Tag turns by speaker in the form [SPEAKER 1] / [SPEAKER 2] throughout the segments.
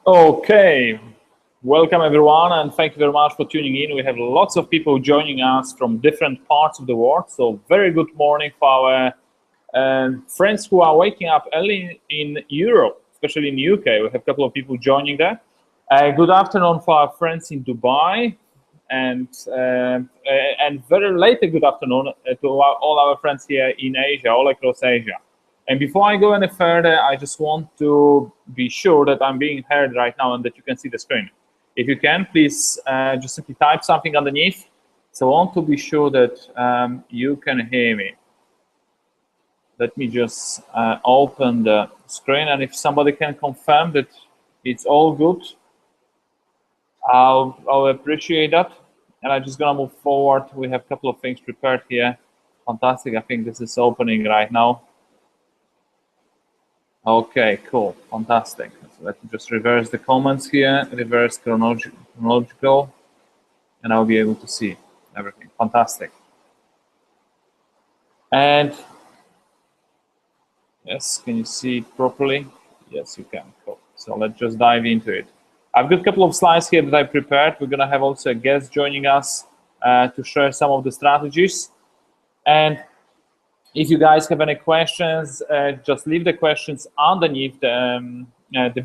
[SPEAKER 1] Okay, welcome everyone, and thank you very much for tuning in. We have lots of people joining us from different parts of the world. So, very good morning for our friends who are waking up early in Europe, especially in the UK. We have a couple of people joining there. Good afternoon for our friends in Dubai, and very late good afternoon to all our friends here in Asia, all across Asia. And before I go any further, I just want to be sure that I'm being heard right now and that you can see the screen. If you can, please just simply type something underneath. So I want to be sure that you can hear me. Let me just open the screen, and if somebody can confirm that it's all good, I'll appreciate that. And I'm just gonna move forward. We have a couple of things prepared here. Fantastic. I think this is opening right now. Okay, cool, fantastic. So let me just reverse the comments here, reverse chronological, and I'll be able to see everything. Fantastic. And yes, can you see it properly? Yes, you can. Cool. So let's just dive into it. I've got a couple of slides here that I prepared. We're gonna have also a guest joining us to share some of the strategies. And if you guys have any questions, just leave the questions underneath the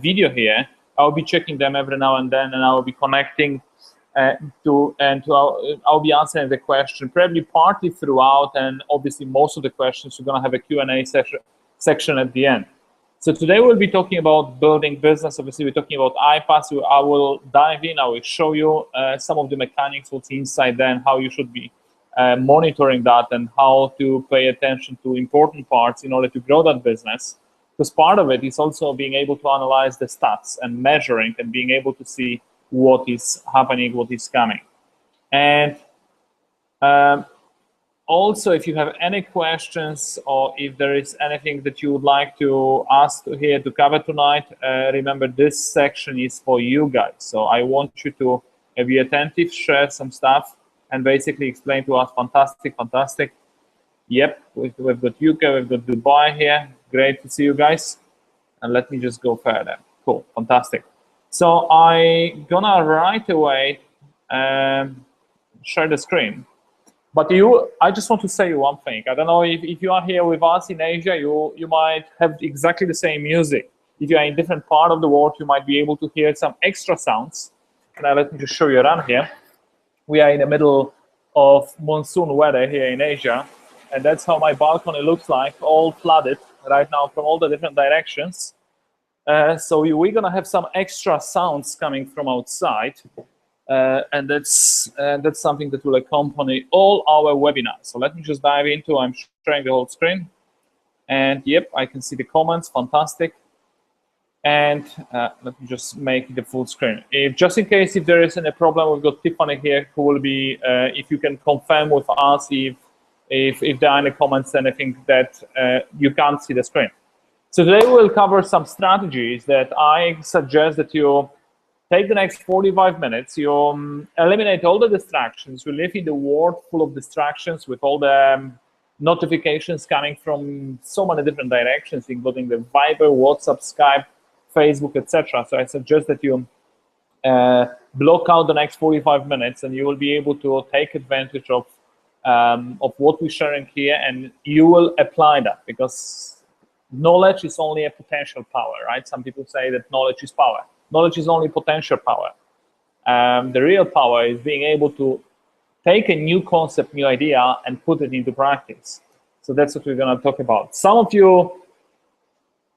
[SPEAKER 1] video here. I'll be checking them every now and then, and I'll be connecting I'll be answering the question probably partly throughout, and obviously most of the questions we're going to have a Q&A section at the end. So today we'll be talking about building business. Obviously we're talking about iPass. I will dive in. I will show you some of the mechanics, what's inside there, and how you should be monitoring that, and how to pay attention to important parts in order to grow that business. Because part of it is also being able to analyze the stats and measuring and being able to see what is happening, what is coming. And also, if you have any questions or if there is anything that you would like to ask here to cover tonight, remember this section is for you guys. So I want you to be attentive, share some stuff, and basically explain to us. Fantastic. Yep, we've got UK, we've got Dubai here. Great to see you guys. And let me just go further. Cool, fantastic. So I'm gonna right away share the screen. But I just want to say one thing. I don't know if you are here with us in Asia, you might have exactly the same music. If you are in a different part of the world, you might be able to hear some extra sounds. Now let me just show you around here. We are in the middle of monsoon weather here in Asia, and that's how my balcony looks like, all flooded right now from all the different directions. So we're gonna have some extra sounds coming from outside, and that's something that will accompany all our webinars. So let me just dive into. I'm sharing the whole screen, and yep, I can see the comments. Fantastic. And let me just make the full screen. Just in case if there is any problem, we've got Tiffany here who will be, if you can confirm with us if there are any comments, anything that you can't see the screen. So today we'll cover some strategies that I suggest that you take the next 45 minutes, you eliminate all the distractions. We live in the world full of distractions with all the notifications coming from so many different directions, including the Viber, WhatsApp, Skype, Facebook, etc. So I suggest that you block out the next 45 minutes, and you will be able to take advantage of what we're sharing here, and you will apply that, because knowledge is only a potential power, right? Some people say that knowledge is power. Knowledge is only potential power. The real power is being able to take a new concept, new idea, and put it into practice. So that's what we're going to talk about. Some of you,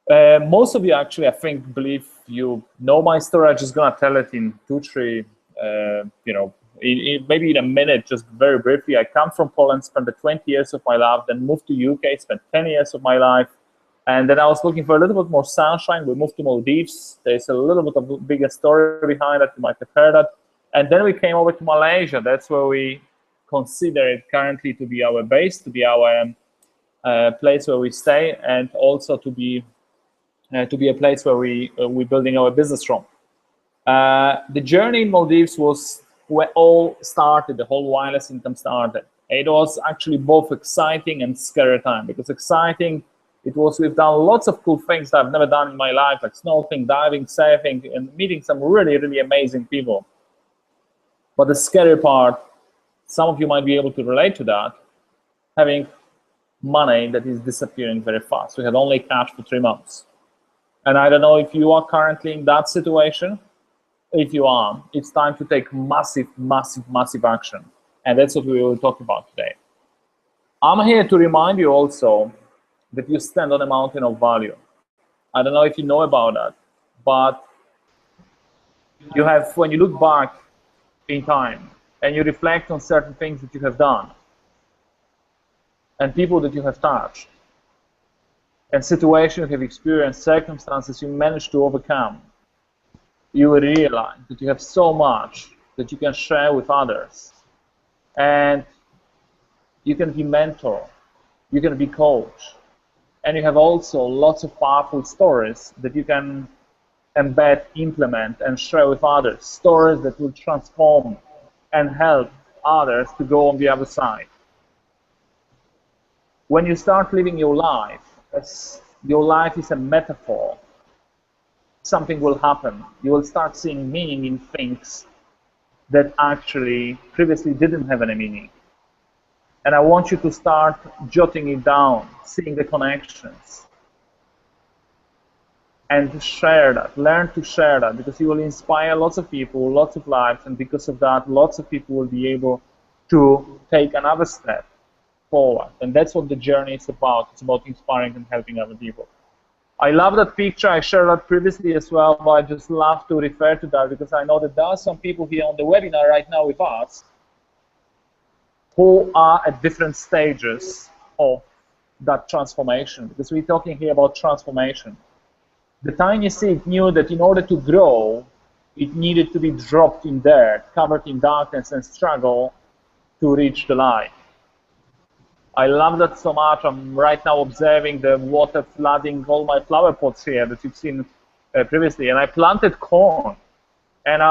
[SPEAKER 1] most of you actually, I think, believe you know my story. I'm just going to tell it in 2, 3, maybe in a minute, just very briefly. I come from Poland, spent the 20 years of my life, then moved to UK, spent 10 years of my life. And then I was looking for a little bit more sunshine. We moved to Maldives. There's a little bit of a bigger story behind that. You might have heard that. And then we came over to Malaysia. That's where we consider it currently to be our base, to be our place where we stay, and also to be a place where we're building our business from. The journey in Maldives was where all started. The whole wireless income started. It was actually both exciting and scary time, because exciting It was we've done lots of cool things that I've never done in my life, like snorkeling, diving, surfing, and meeting some really, really amazing people. But the scary part, some of you might be able to relate to that, having money that is disappearing very fast. We had only cash for 3 months. And I don't know if you are currently in that situation. If you are, it's time to take massive, massive, massive action. And that's what we will talk about today. I'm here to remind you also that you stand on a mountain of value. I don't know if you know about that, but you have, when you look back in time and you reflect on certain things that you have done and people that you have touched and situations you have experienced, circumstances you managed to overcome, you will realize that you have so much that you can share with others. And you can be mentor, you can be coach, and you have also lots of powerful stories that you can embed, implement, and share with others. Stories that will transform and help others to go on the other side. When you start living your life, as your life is a metaphor, something will happen. You will start seeing meaning in things that actually previously didn't have any meaning. And I want you to start jotting it down, seeing the connections, and share that. Learn to share that, because you will inspire lots of people, lots of lives, and because of that, lots of people will be able to take another step forward. And that's what the journey is about. It's about inspiring and helping other people. I love that picture. I shared that previously as well, but I just love to refer to that because I know that there are some people here on the webinar right now with us who are at different stages of that transformation, because we're talking here about transformation. The tiny seed knew that in order to grow, it needed to be dropped in dirt, covered in darkness, and struggle to reach the light. I love that so much. I'm right now observing the water flooding all my flower pots here that you've seen previously. And I planted corn. And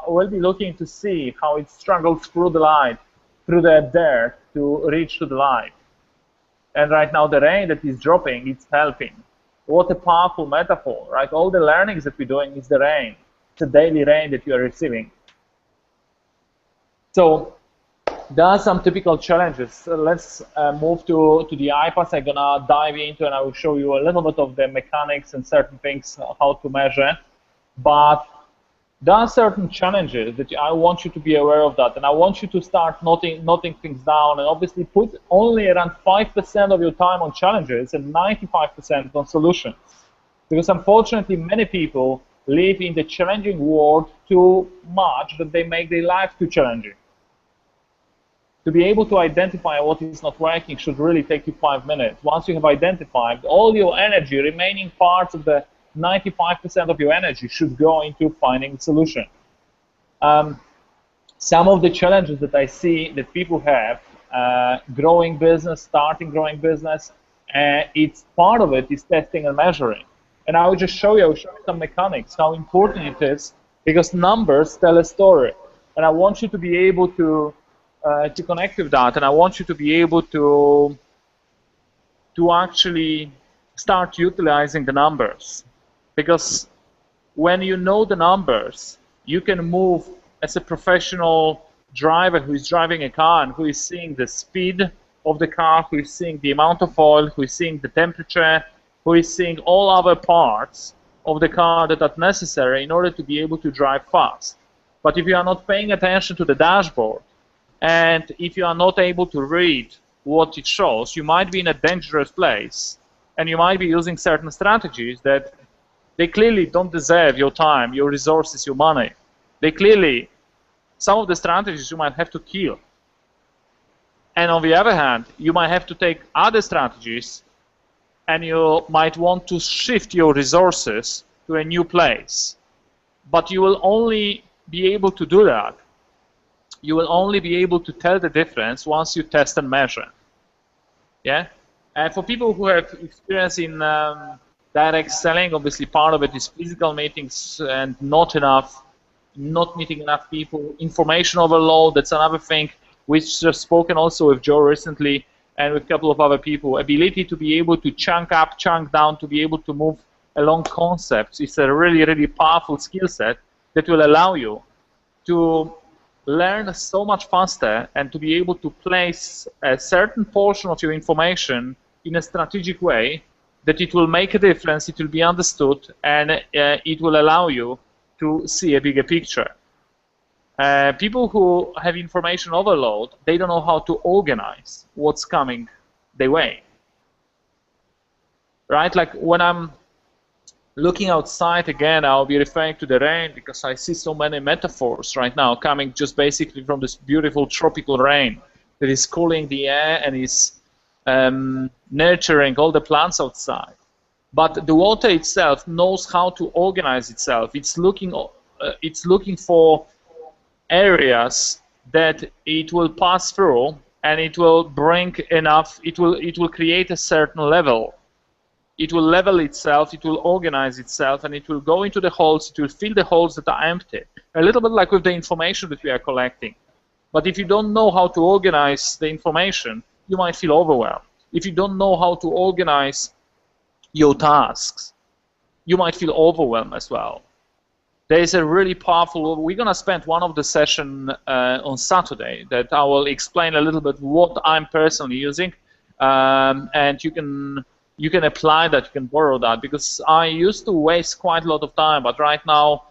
[SPEAKER 1] we'll be looking to see how it struggles through the light, through the dirt to reach to the light. And right now the rain that is dropping, it's helping. What a powerful metaphor, right? All the learnings that we're doing is the rain. It's a daily rain that you are receiving. So there are some typical challenges. Let's move to the iPads. I'm gonna dive into and I will show you a little bit of the mechanics and certain things, how to measure. But there are certain challenges that I want you to be aware of that, and I want you to start noting things down, and obviously put only around 5% of your time on challenges and 95% on solutions. Because unfortunately, many people live in the challenging world too much that they make their life too challenging. To be able to identify what is not working should really take you 5 minutes. Once you have identified, all your energy, remaining parts of the 95% of your energy should go into finding a solution. Some of the challenges that I see that people have, growing business, starting growing business, it's part of it is testing and measuring. And I will just show you some mechanics, how important it is, because numbers tell a story. And I want you to be able to connect with that, and I want you to be able to actually start utilizing the numbers. Because when you know the numbers, you can move as a professional driver who is driving a car and who is seeing the speed of the car, who is seeing the amount of oil, who is seeing the temperature, who is seeing all other parts of the car that are necessary in order to be able to drive fast. But if you are not paying attention to the dashboard, and if you are not able to read what it shows, you might be in a dangerous place, and you might be using certain strategies that they clearly don't deserve your time, your resources, your money. They clearly, some of the strategies you might have to kill. And on the other hand, you might have to take other strategies, and you might want to shift your resources to a new place. But you will only be able to do that. You will only be able to tell the difference once you test and measure. Yeah? And for people who have experience in direct selling, obviously part of it is physical meetings and not meeting enough people. Information overload, that's another thing. We've just spoken also with Joe recently. and with a couple of other people, ability to be able to chunk up, chunk down, to be able to move along concepts is a really, really powerful skill set that will allow you to learn so much faster and to be able to place a certain portion of your information in a strategic way that it will make a difference, it will be understood, and it will allow you to see a bigger picture. People who have information overload, they don't know how to organize what's coming their way. Right? Like when I'm looking outside again, I'll be referring to the rain because I see so many metaphors right now coming just basically from this beautiful tropical rain that is cooling the air and is nurturing all the plants outside. But the water itself knows how to organize itself. It's looking for areas that it will pass through, and it will bring enough. It will create a certain level. It will level itself, it will organize itself, and it will go into the holes, it will fill the holes that are empty. A little bit like with the information that we are collecting. But if you don't know how to organize the information, you might feel overwhelmed. If you don't know how to organize your tasks, you might feel overwhelmed as well. There is a really powerful, we're going to spend one of the session on Saturday that I will explain a little bit what I'm personally using, and you can apply that, you can borrow that, because I used to waste quite a lot of time, but right now,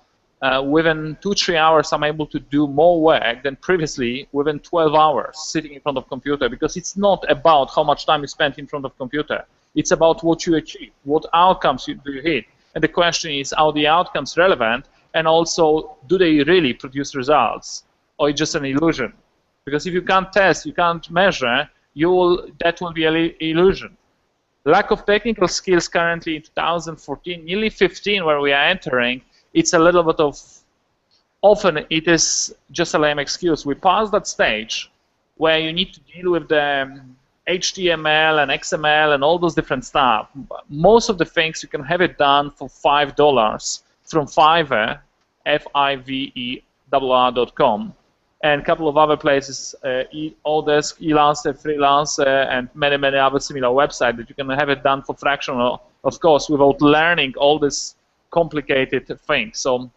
[SPEAKER 1] within 2-3 hours, I'm able to do more work than previously within 12 hours sitting in front of computer, because it's not about how much time you spend in front of computer. It's about what you achieve, what outcomes do you hit. And the question is, are the outcomes relevant, and also, do they really produce results, or it's just an illusion? Because if you can't test, you can't measure, that will be an illusion. Lack of technical skills currently in 2014, nearly 15 where we are entering, it's a little bit of, often it is just a lame excuse. We passed that stage where you need to deal with the HTML and XML and all those different stuff. Most of the things you can have it done for $5 from Fiverr, FIVERR.com. And a couple of other places, Odesk, Elastic, Freelancer, and many, many other similar websites that you can have it done for fractional, of course, without learning all this complicated things. So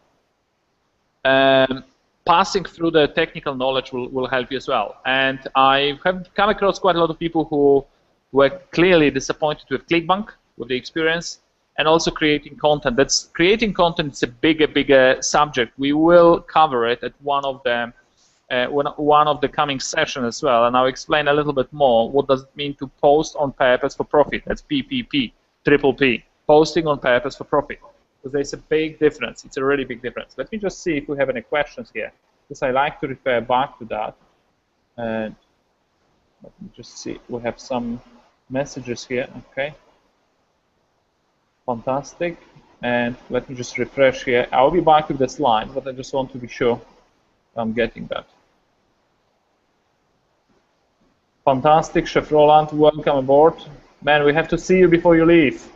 [SPEAKER 1] passing through the technical knowledge will help you as well. And I have come across quite a lot of people who were clearly disappointed with ClickBank, with the experience, and also creating content. Creating content is a bigger subject. We will cover it at one of the coming sessions as well, and I'll explain a little bit more what does it mean to post on purpose for profit. That's PPP, triple P, posting on purpose for profit. Because there's a big difference. It's a really big difference. Let me just see if we have any questions here, because I like to refer back to that. And let me just see. We have some messages here. Okay. Fantastic. And let me just refresh here. I'll be back with the slide, but I just want to be sure I'm getting that. Fantastic, Chef Roland, welcome aboard. Man, we have to see you before you leave.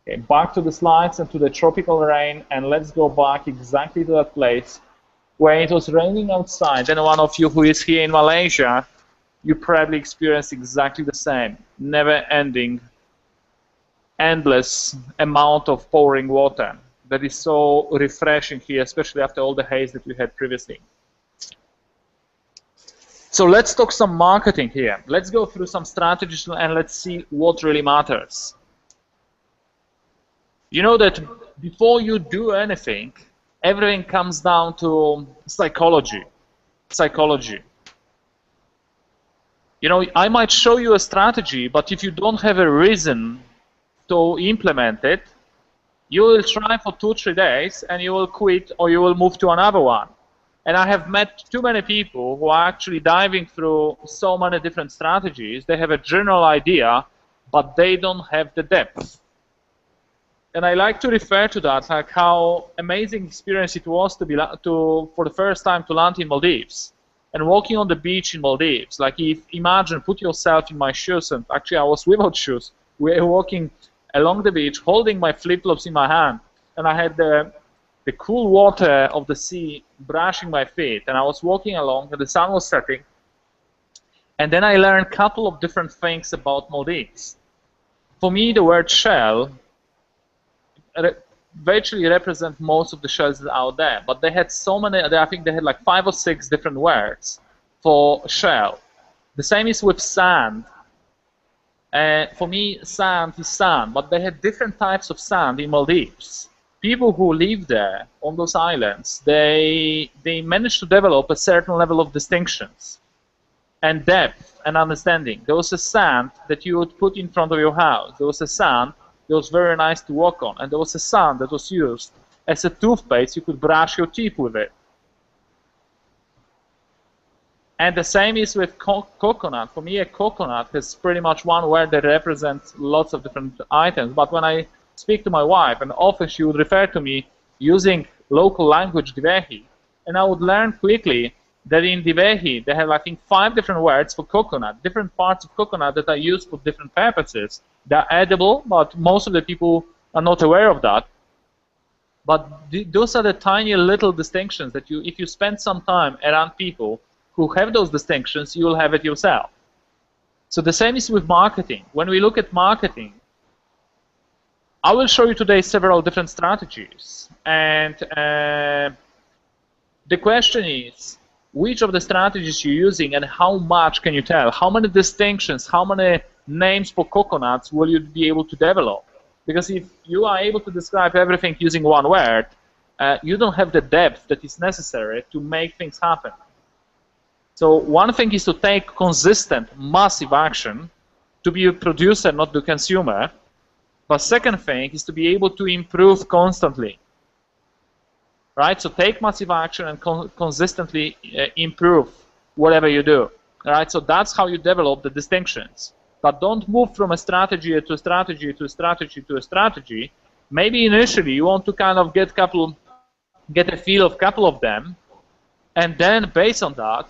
[SPEAKER 1] Okay, back to the slides and to the tropical rain, and let's go back exactly to that place where it was raining outside. And one of you who is here in Malaysia, you probably experienced exactly the same, never-ending, endless amount of pouring water. That is so refreshing here, especially after all the haze that we had previously. So let's talk some marketing here. Let's go through some strategies and let's see what really matters. You know that before you do anything, everything comes down to psychology. Psychology. You know, I might show you a strategy, but if you don't have a reason to implement it, you will try for 2-3 days and you will quit, or you will move to another one. And I have met too many people who are actually diving through so many different strategies. They have a general idea, but they don't have the depth. And I like to refer to that, like how amazing experience it was for the first time to land in Maldives and walking on the beach in Maldives. Like, imagine, put yourself in my shoes, and actually I was without shoes. We were walking along the beach, holding my flip-flops in my hand, and I had the cool water of the sea brushing my feet, and I was walking along, and the sun was setting, And then I learned a couple of different things about Maldives. For me, the word shell virtually represent most of the shells that are out there, but they had so many, I think they had like 5 or 6 different words for shell. The same is with sand. For me, sand is sand, but they had different types of sand in Maldives. People who live there on those islands, they managed to develop a certain level of distinctions and depth and understanding. There was a sand that you would put in front of your house. There was a sand that was very nice to walk on, and there was a sand that was used as a toothpaste. You could brush your teeth with it. And the same is with coconut. For me, a coconut has pretty much one word that represents lots of different items. But when I speak to my wife, and often she would refer to me using local language, Divehi, and I would learn quickly that in Divehi, they have, I think, 5 different words for coconut, different parts of coconut that are used for different purposes. They're edible, but most of the people are not aware of that. But those are the tiny little distinctions that if you spend some time around people who have those distinctions, you will have it yourself. So the same is with marketing. When we look at marketing, I will show you today several different strategies. And the question is, which of the strategies you're using and how much can you tell? How many distinctions, how many names for coconuts will you be able to develop? Because if you are able to describe everything using one word, you don't have the depth that is necessary to make things happen. So one thing is to take consistent, massive action, to be a producer, not the consumer. But second thing is to be able to improve constantly. Right? So take massive action and consistently improve whatever you do. Right? So that's how you develop the distinctions. But don't move from a strategy to a strategy to a strategy to a strategy. Maybe initially you want to kind of get a feel of a couple of them, and then based on that,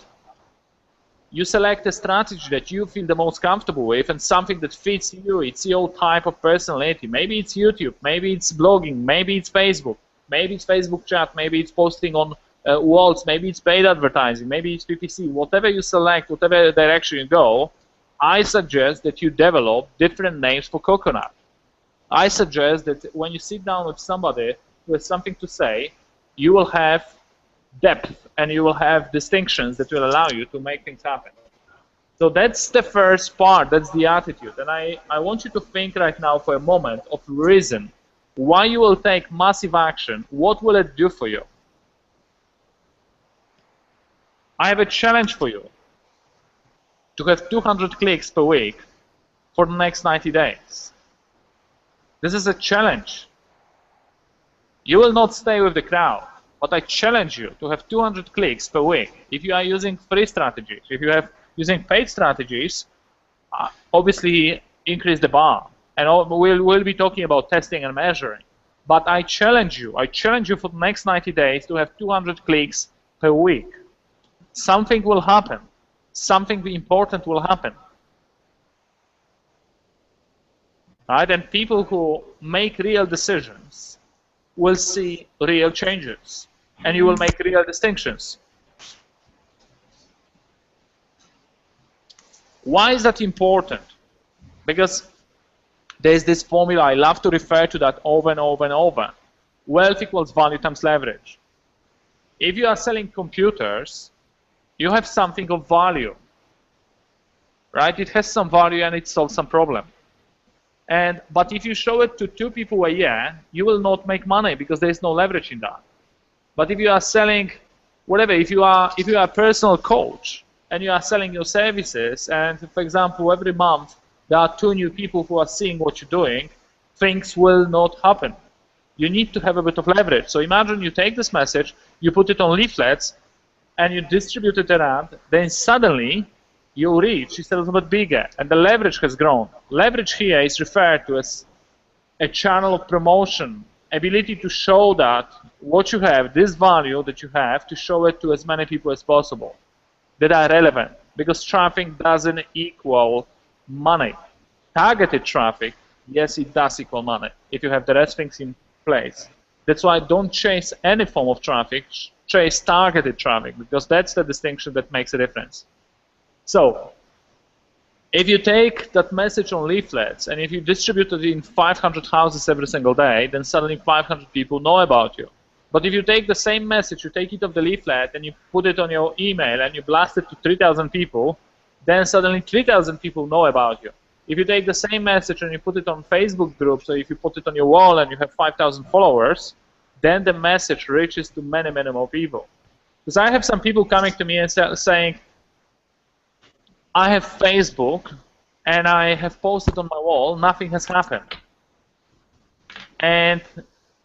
[SPEAKER 1] you select a strategy that you feel the most comfortable with and something that fits you. It's your type of personality. Maybe it's YouTube, maybe it's blogging, maybe it's Facebook, maybe it's Facebook chat, maybe it's posting on walls, maybe it's paid advertising, maybe it's PPC. Whatever you select, whatever direction you go, I suggest that you develop different names for coconut. I suggest that when you sit down with somebody who has something to say, you will have depth and you will have distinctions that will allow you to make things happen. So that's the first part, that's the attitude. And I want you to think right now for a moment of reason why you will take massive action. What will it do for you? I have a challenge for you to have 200 clicks per week for the next 90 days. This is a challenge. You will not stay with the crowd. But I challenge you to have 200 clicks per week. If you are using free strategies, if you are using paid strategies, obviously increase the bar. And we'll be talking about testing and measuring. But I challenge you for the next 90 days to have 200 clicks per week. Something will happen. Something important will happen. Right? And people who make real decisions will see real changes, and you will make real distinctions. Why is that important? Because there's this formula, I love to refer to that over and over and over. Wealth equals value times leverage. If you are selling computers, you have something of value. Right? It has some value and it solves some problem. But if you show it to 2 people a year, you will not make money because there is no leverage in that. But if you are selling whatever, if you are a personal coach and you are selling your services, and for example, every month there are 2 new people who are seeing what you're doing, things will not happen. You need to have a bit of leverage. So imagine you take this message, you put it on leaflets, and you distribute it around, then suddenly your reach is a little bit bigger, and the leverage has grown. Leverage here is referred to as a channel of promotion, ability to show that what you have, this value that you have, to show it to as many people as possible that are relevant, because traffic doesn't equal money. Targeted traffic, yes, it does equal money if you have the rest things in place. That's why don't chase any form of traffic, chase targeted traffic, because that's the distinction that makes a difference. So, If you take that message on leaflets and if you distribute it in 500 houses every single day, then suddenly 500 people know about you. But if you take the same message, you take it off the leaflet and you put it on your email and you blast it to 3,000 people, then suddenly 3,000 people know about you. If you take the same message and you put it on Facebook groups, or if you put it on your wall and you have 5,000 followers, then the message reaches to many, many more people. Because I have some people coming to me and saying, I have Facebook and I have posted on my wall, nothing has happened. And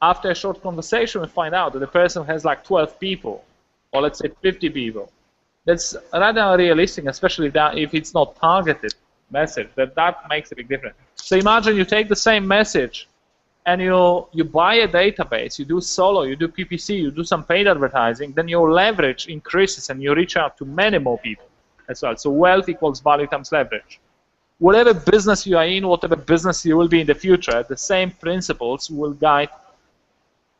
[SPEAKER 1] after a short conversation, we find out that the person has like 12 people, or let's say 50 people. That's rather unrealistic, especially if it's not targeted message. That makes a big difference. So imagine you take the same message and you buy a database, you do solo, you do PPC, you do some paid advertising, then your leverage increases and you reach out to many more people as well. So wealth equals value times leverage. Whatever business you are in, whatever business you will be in the future, the same principles will guide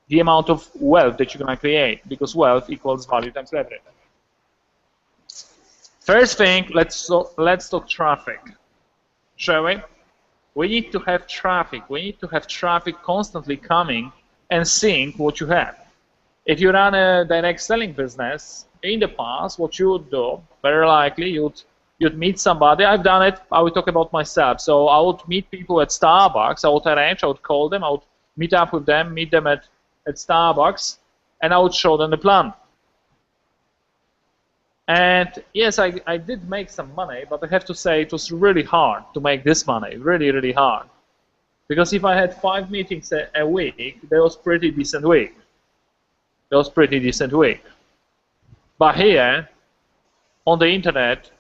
[SPEAKER 1] the amount of wealth that you're going to create, because wealth equals value times leverage. First thing, let's talk traffic, shall we? We need to have traffic. We need to have traffic constantly coming and seeing what you have. If you run a direct selling business, in the past, what you would do, very likely you'd meet somebody. I've done it. I will talk about myself. So I would meet people at Starbucks. I would call them. I would meet up with them, meet them at Starbucks, and I would show them the plan. And yes, I did make some money, but I have to say it was really hard to make this money, really, really hard. Because if I had 5 meetings a week, that was pretty decent week. That was pretty decent week. But here, on the internet,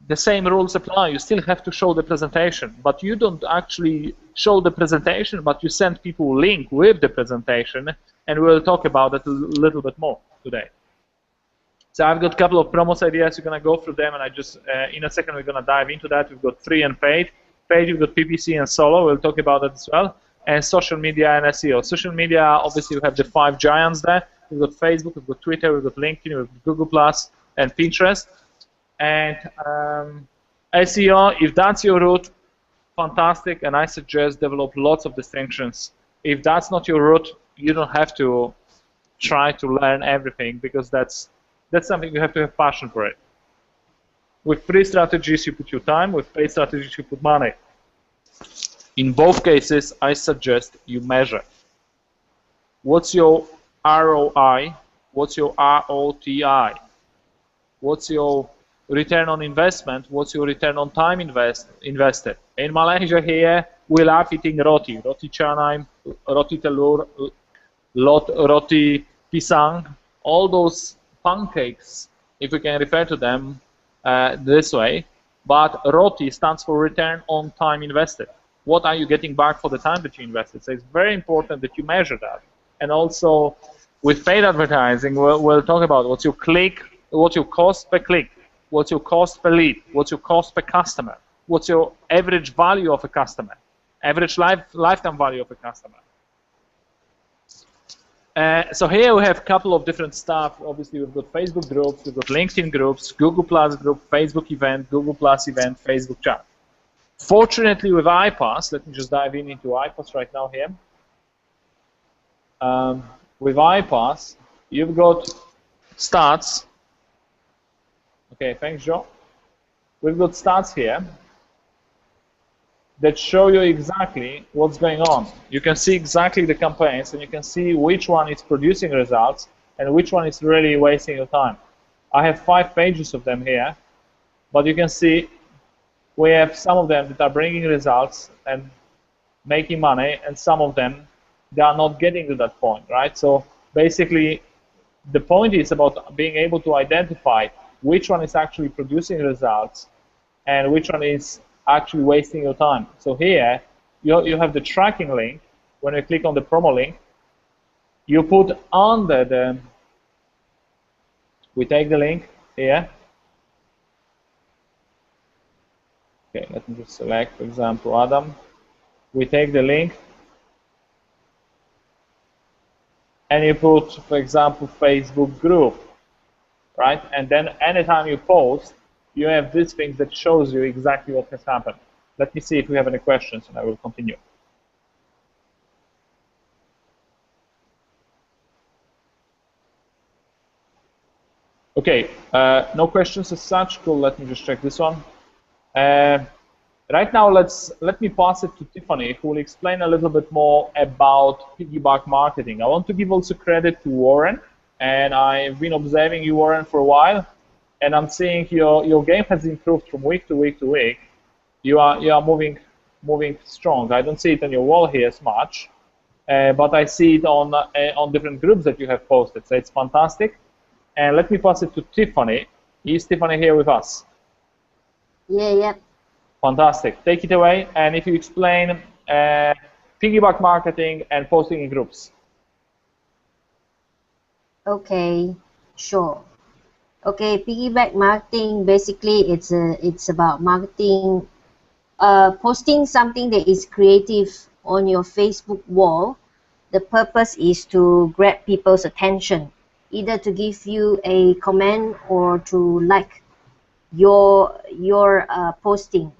[SPEAKER 1] the same rules apply. You still have to show the presentation, but you don't actually show the presentation, but you send people a link with the presentation, and we'll talk about it a little bit more today. So I've got a couple of promos ideas. We're going to go through them, and I just, in a second, we're going to dive into that. We've got free and paid. Paid, we've got PPC and solo. We'll talk about that as well. And social media and SEO. Social media, obviously, we have the 5 giants there. We've got Facebook, we've got Twitter, we've got LinkedIn, we've got Google+, and Pinterest. And SEO, if that's your route, fantastic, and I suggest develop lots of distinctions. If that's not your route, you don't have to try to learn everything, because that's something you have to have passion for it. With free strategies, you put your time. With paid strategies, you put money. In both cases, I suggest you measure. What's your ROI? What's your ROTI? What's your return on investment? What's your return on time invested? In Malaysia here, we love eating roti. Roti canai, roti telur, roti pisang, all those pancakes, if we can refer to them this way. But roti stands for return on time invested. What are you getting back for the time that you invested? So it's very important that you measure that. And also, with paid advertising, we'll talk about what's your cost per click, what's your cost per lead, what's your cost per customer, what's your average value of a customer, average lifetime value of a customer. So here we have a couple of different stuff. Obviously, we've got Facebook groups, we've got LinkedIn groups, Google+ group, Facebook event, Google+ event, Facebook chat. Fortunately, with iPass, let me just dive into iPass right now here. With iPass, you've got stats. Okay, thanks, Joe. We've got stats here that show you exactly what's going on. You can see exactly the campaigns, and you can see which one is producing results and which one is really wasting your time. I have 5 pages of them here, but you can see we have some of them that are bringing results and making money, and some of them they are not getting to that point, right? So basically, the point is about being able to identify which one is actually producing results and which one is actually wasting your time. So here, you have the tracking link. When you click on the promo link, you put under the, we take the link here. Okay, let me just select, for example, Adam. We take the link, and you put, for example, Facebook group, right? And then anytime you post, you have these things that shows you exactly what has happened. Let me see if we have any questions, and I will continue. Okay, no questions as such. Cool. Let me just check this one. Right now, let me pass it to Tiffany, who will explain a little bit more about piggyback marketing. I want to give also credit to Warren, and I've been observing you, Warren, for a while, and I'm seeing your game has improved from week to week to week. You are moving strong. I don't see it on your wall here as much, but I see it on different groups that you have posted. So it's fantastic. And let me pass it to Tiffany. Is Tiffany here with us?
[SPEAKER 2] Yeah.
[SPEAKER 1] Fantastic. Take it away, and if you explain piggyback marketing and posting in groups.
[SPEAKER 2] Okay, sure. Okay, piggyback marketing, basically it's about marketing, posting something that is creative on your Facebook wall. The purpose is to grab people's attention, either to give you a comment or to like your posting.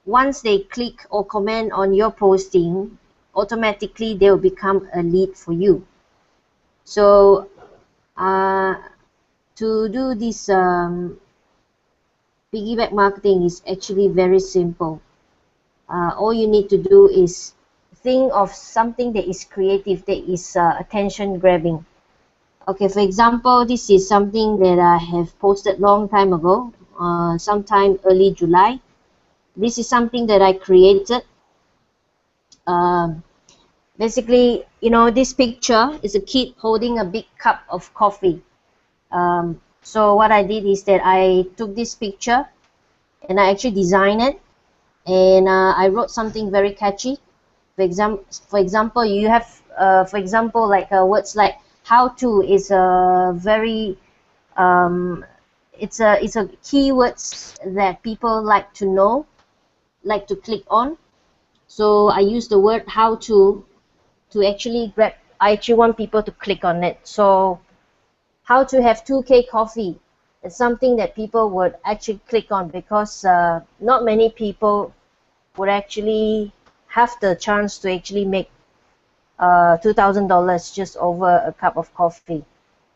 [SPEAKER 2] Once they click or comment on your posting, automatically they will become a lead for you. So to do this piggyback marketing is actually very simple. All you need to do is think of something that is creative, that is attention grabbing. Okay, for example, this is something that I have posted long time ago, sometime early July. This is something that I created. Basically, you know, this picture is a kid holding a big cup of coffee. So what I did is that I took this picture and I actually designed it, and I wrote something very catchy. For example, you have, for example, like words like "how to" is a very it's a keywords that people like to know, like to click on. So I use the word "how to" actually grab. I actually want people to click on it. So how to have 2K coffee is something that people would actually click on, because not many people would actually have the chance to actually make $2,000 just over a cup of coffee.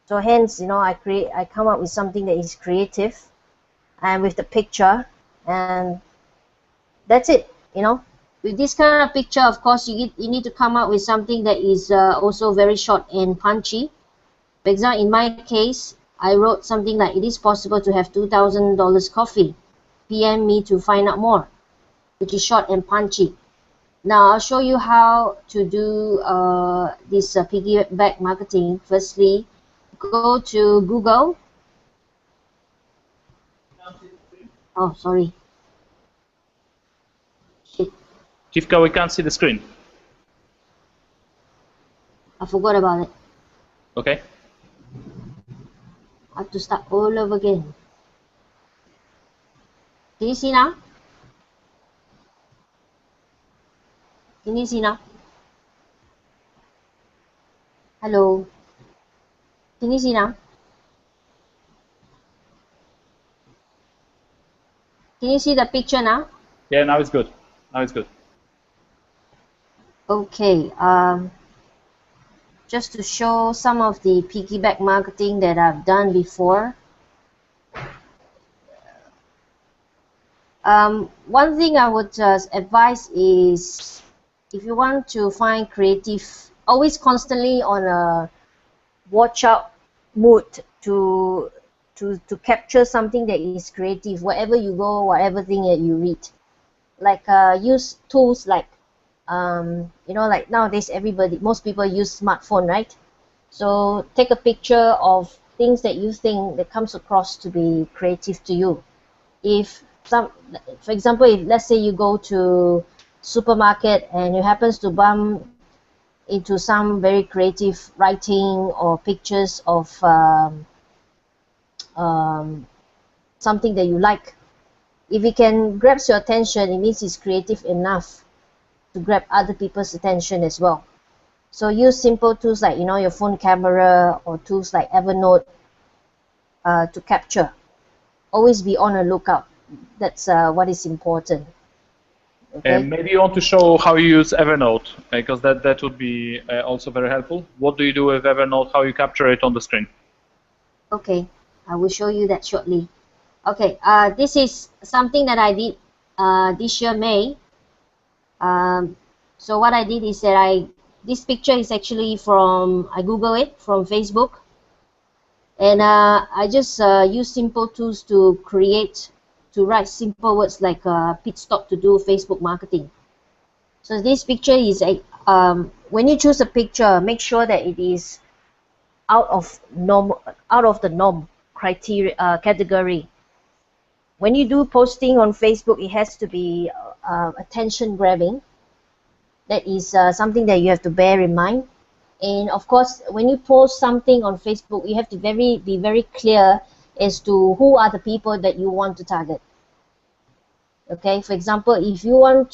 [SPEAKER 2] So hence, you know, I come up with something that is creative and with the picture, and that's it. You know, with this kind of picture, of course, you need to come up with something that is also very short and punchy. For example, in my case, I wrote something like, "It is possible to have $2,000 coffee. PM me to find out more," which is short and punchy. Now I'll show you how to do this piggyback marketing. Firstly, go to Google. Oh, sorry. Shit,
[SPEAKER 1] Kivka, we can't see the screen.
[SPEAKER 2] I forgot about it.
[SPEAKER 1] Okay.
[SPEAKER 2] I have to start all over again. Can you see now? Can you see now? Hello. Can you see now? Can you see the picture now?
[SPEAKER 1] Yeah, now it's good. Now it's good.
[SPEAKER 2] Okay. Just to show some of the piggyback marketing that I've done before. One thing I would advise is, if you want to find creative, always constantly on a watch out mood to capture something that is creative, wherever you go, whatever thing that you read. Like use tools like you know, like nowadays most people use smartphone, right? So take a picture of things that you think that comes across to be creative to you. If for example, if let's say you go to supermarket and you happens to bump into some very creative writing or pictures of something that you like, if it can grab your attention, it means it's creative enough to grab other people's attention as well. So use simple tools like, you know, your phone camera, or tools like Evernote to capture. always be on a lookout. That's what is important. Okay.
[SPEAKER 1] Maybe you want to show how you use Evernote, because that would be also very helpful. What do you do with Evernote? How you capture it on the screen?
[SPEAKER 2] Okay, I will show you that shortly. Okay, this is something that I did this year May. So what I did is that this picture is actually from, I Google it from Facebook, and I just use simple tools to write simple words like pit stop to do Facebook marketing. So this picture is when you choose a picture, make sure that it is out of the norm criteria category. When you do posting on Facebook, it has to be attention grabbing. That is something that you have to bear in mind. And of course, when you post something on Facebook, you have to be very clear as to who are the people that you want to target. Okay, for example, if your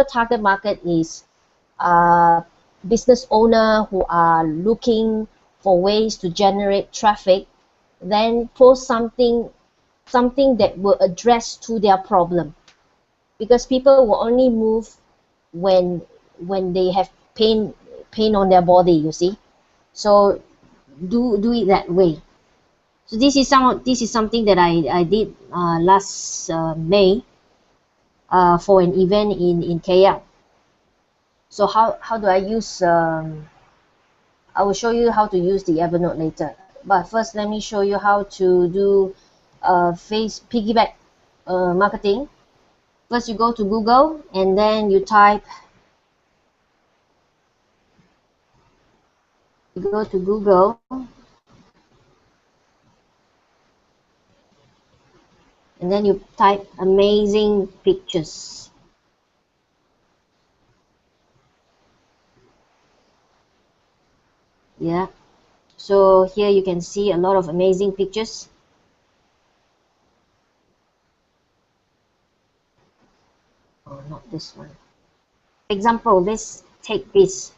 [SPEAKER 2] target market is business owner who are looking for ways to generate traffic, then post something that will address to their problem, because people will only move when they have pain on their body, you see. So do it that way. So this is something that I did last May for an event in KL. So how do I use I will show you how to use the Evernote later, but first let me show you how to do piggyback marketing. First you go to Google and then you go to Google and then you type amazing pictures. Yeah, so here you can see a lot of amazing pictures. Oh, not this one. For example, let's take this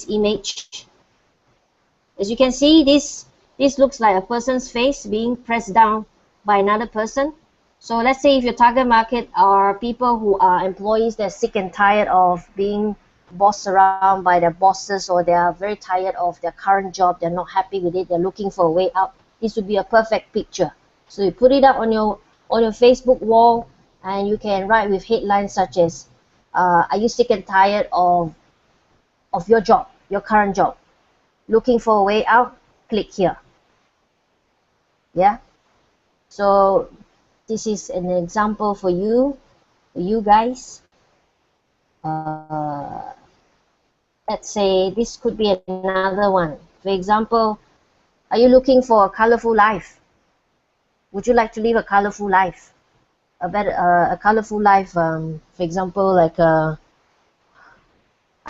[SPEAKER 2] image. As you can see, this looks like a person's face being pressed down by another person. So let's say if your target market are people who are employees that are sick and tired of being bossed around by their bosses, or they are very tired of their current job, they're not happy with it, they're looking for a way out, this would be a perfect picture. So you put it up on your Facebook wall, and you can write with headlines such as are you sick and tired of your job, your current job, looking for a way out? Click here. Yeah, so this is an example for you guys. Let's say this could be another one. For example, are you looking for a colorful life? Would you like to live a colorful life? A colorful life, for example, like are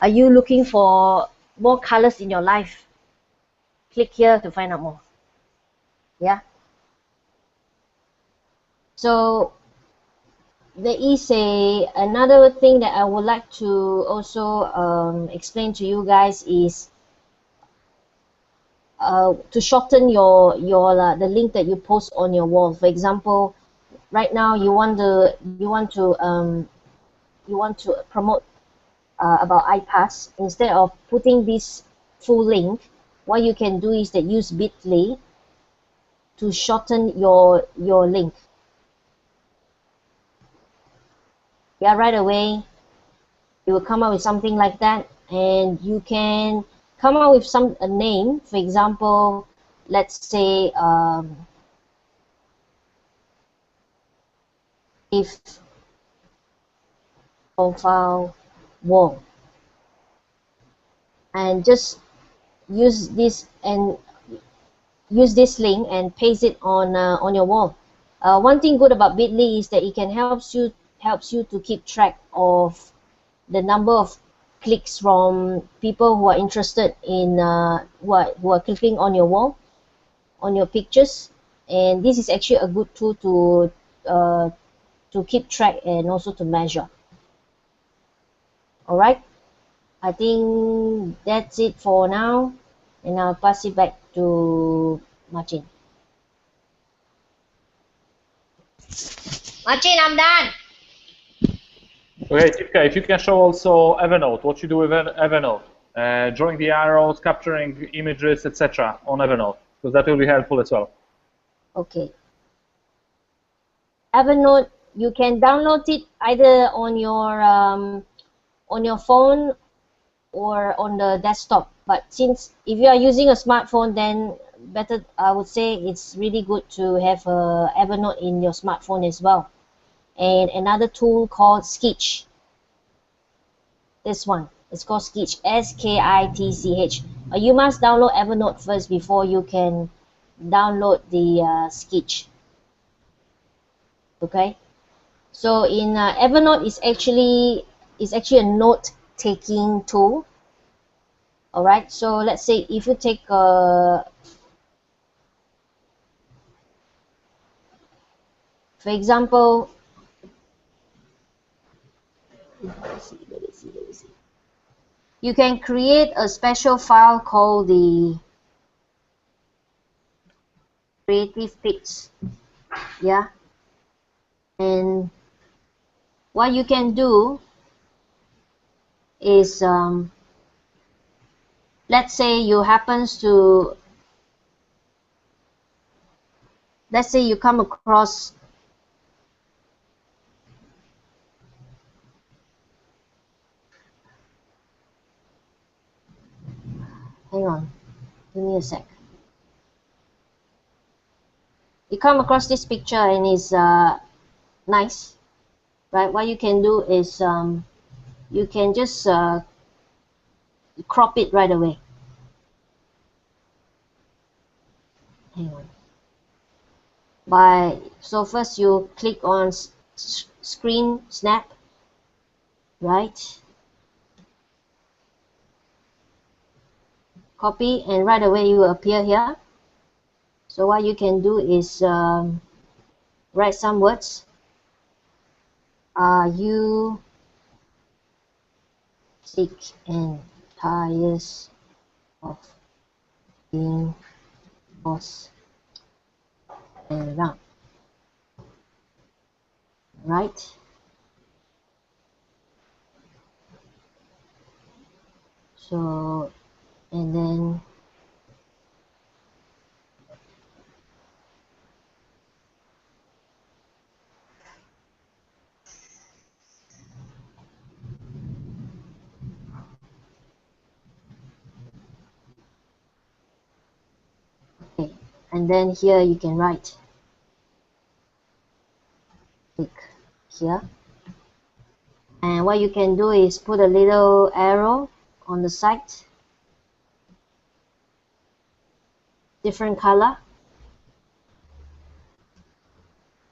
[SPEAKER 2] you looking for more colors in your life? Click here to find out more. Yeah, so there is another thing that I would like to also explain to you guys is to shorten your the link that you post on your wall. For example, right now you want to promote about iPass. Instead of putting this full link, what you can do is that use bit.ly to shorten your link. Yeah, right away you will come up with something like that, and you can come up with a name. For example, let's say if profile wall, and just use this link and paste it on your wall. One thing good about bit.ly is that it can helps you to keep track of the number of clicks from people who are interested in who are clicking on your wall, on your pictures, and this is actually a good tool to keep track and also to measure. All right, I think that's it for now, and I'll pass it back to Martin. Martin, I'm done.
[SPEAKER 1] Okay, Tivka, if you can show also Evernote, what you do with Evernote, drawing the arrows, capturing images, etc. on Evernote, because that will be helpful as well.
[SPEAKER 2] Okay. Evernote, you can download it either on your phone or on the desktop. But since if you are using a smartphone, then better, I would say it's really good to have Evernote in your smartphone as well. And another tool called Sketch. This one, it's called Sketch, Skitch. You must download Evernote first before you can download the Sketch. Okay, so in Evernote is actually a note-taking tool. All right, so let's say if you take for example, let me see. You can create a special file called the creative pics. Yeah, and what you can do is let's say you come across hang on, give me a sec. You come across this picture and it's nice, right? What you can do is you can just crop it right away. Hang on. So first you click on screen snap, right? Copy, and right away you will appear here. So what you can do is write some words. Are you sick and tired of being bossed around? Right? So, and then okay, and then here you can write, click here, and what you can do is put a little arrow on the side, different color,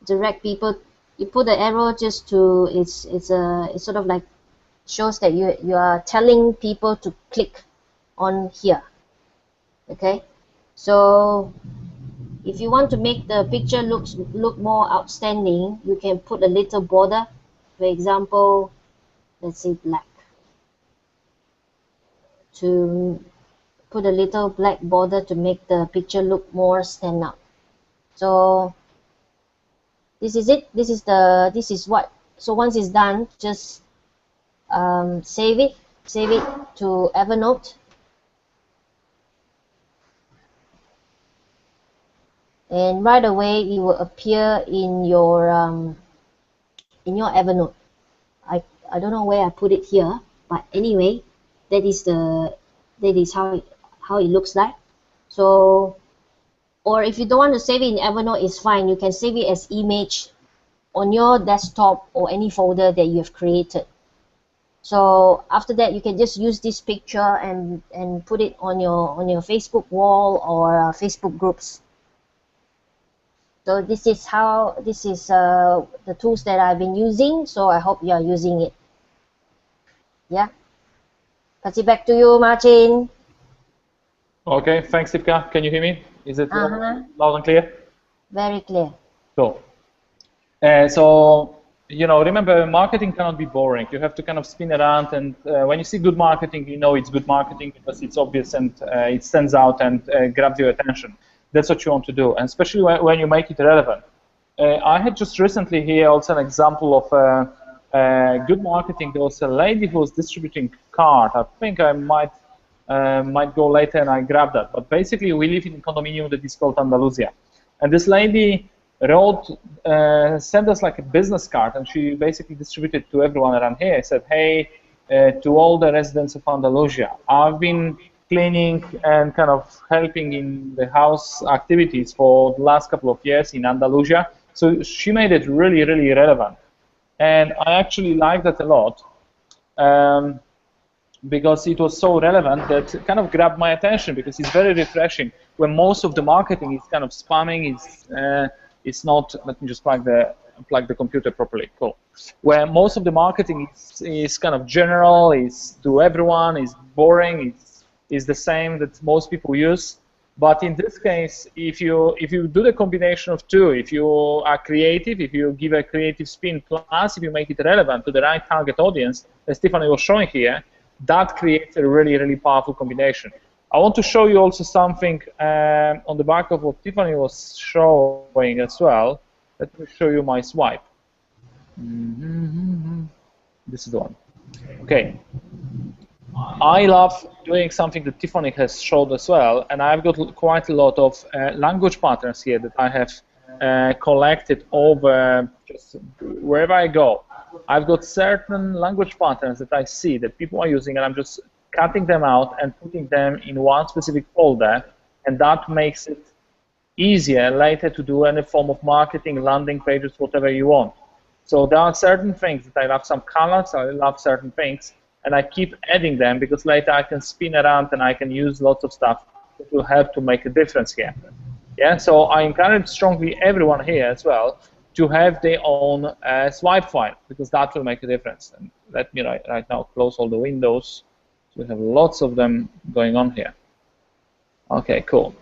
[SPEAKER 2] direct people. You put the arrow just to it's sort of like shows that you are telling people to click on here. Okay, so if you want to make the picture look more outstanding, you can put a little border. For example, let's say black. To put a little black border to make the picture look more stand out. So this is it. This is what. So once it's done, just save it to Evernote, and right away it will appear in your Evernote. I don't know where I put it here, but anyway, that is how it looks like. So, or if you don't want to save it in Evernote, it's fine. You can save it as image on your desktop or any folder that you have created. So after that, you can just use this picture and put it on your Facebook wall or Facebook groups. So this is the tools that I've been using. So I hope you are using it. Yeah. Pass it back to you, Martin.
[SPEAKER 1] Okay, thanks, Tivka. Can you hear me? Is it loud and clear?
[SPEAKER 2] Very clear.
[SPEAKER 1] Cool. So, remember, marketing cannot be boring. You have to kind of spin around, and when you see good marketing, you know it's good marketing because it's obvious and it stands out and grabs your attention. That's what you want to do, and especially when you make it relevant. I had just recently here also an example of good marketing. There was a lady who was distributing card. I think I might go later and I grab that. But basically, we live in a condominium that is called Andalusia. And this lady sent us like a business card, and she basically distributed to everyone around here. I said, hey, to all the residents of Andalusia, I've been cleaning and kind of helping in the house activities for the last couple of years in Andalusia. So she made it really, really relevant. And I actually like that a lot. Because it was so relevant that it kind of grabbed my attention, because it's very refreshing when most of the marketing is kind of spamming. It's not. Let me just plug the computer properly. Cool. Where most of the marketing is kind of general, is to everyone, is boring, is the same that most people use. But in this case, if you do the combination of two, if you are creative, if you give a creative spin, plus if you make it relevant to the right target audience, as Tiffany was showing here, that creates a really, really powerful combination. I want to show you also something on the back of what Tiffany was showing as well. Let me show you my swipe. This is the one. Okay. I love doing something that Tiffany has showed as well, and I've got quite a lot of language patterns here that I have collected over just wherever I go. I've got certain language patterns that I see that people are using, and I'm just cutting them out and putting them in one specific folder, and that makes it easier later to do any form of marketing, landing pages, whatever you want. So there are certain things that I love, some colors, I love certain things, and I keep adding them because later I can spin around and I can use lots of stuff that will help to make a difference here. Yeah, so I encourage strongly everyone here as well to have their own swipe file, because that will make a difference. And let me right now close all the windows. So we have lots of them going on here. Okay, cool.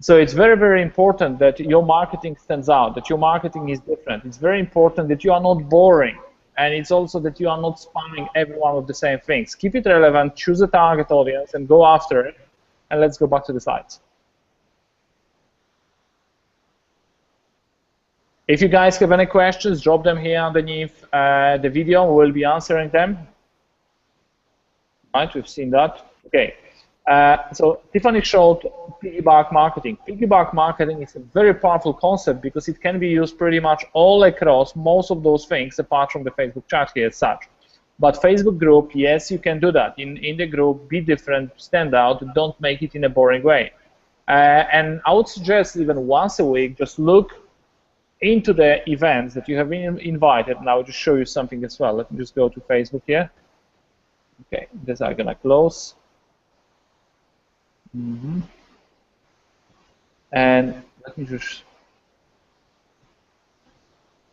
[SPEAKER 1] So it's very, very important that your marketing stands out, that your marketing is different. It's very important that you are not boring. And it's also that you are not spamming everyone with the same things. Keep it relevant, choose a target audience, and go after it. And let's go back to the slides. If you guys have any questions, drop them here underneath the video. We'll be answering them. Right, we've seen that. Okay. So Tiffany showed piggyback marketing. Piggyback marketing is a very powerful concept because it can be used pretty much all across most of those things, apart from the Facebook chat here as such. But Facebook group, yes, you can do that. In the group, be different, stand out, don't make it in a boring way. And I would suggest even once a week, just look into the events that you have been invited, and I'll just show you something as well. Let me just go to Facebook here. Okay, this I'm gonna close. And let me just,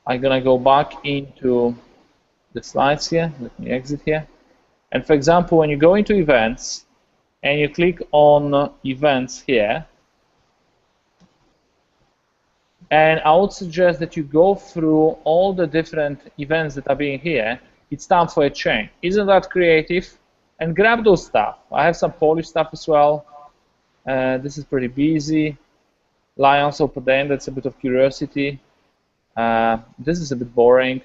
[SPEAKER 1] I'm gonna go back into the slides here. Let me exit here. And for example, when you go into events and you click on events here, and I would suggest that you go through all the different events that are being here. It's time for a change. Isn't that creative? And grab those stuff. I have some Polish stuff as well. This is pretty busy. Lions Open Day, that's a bit of curiosity. This is a bit boring.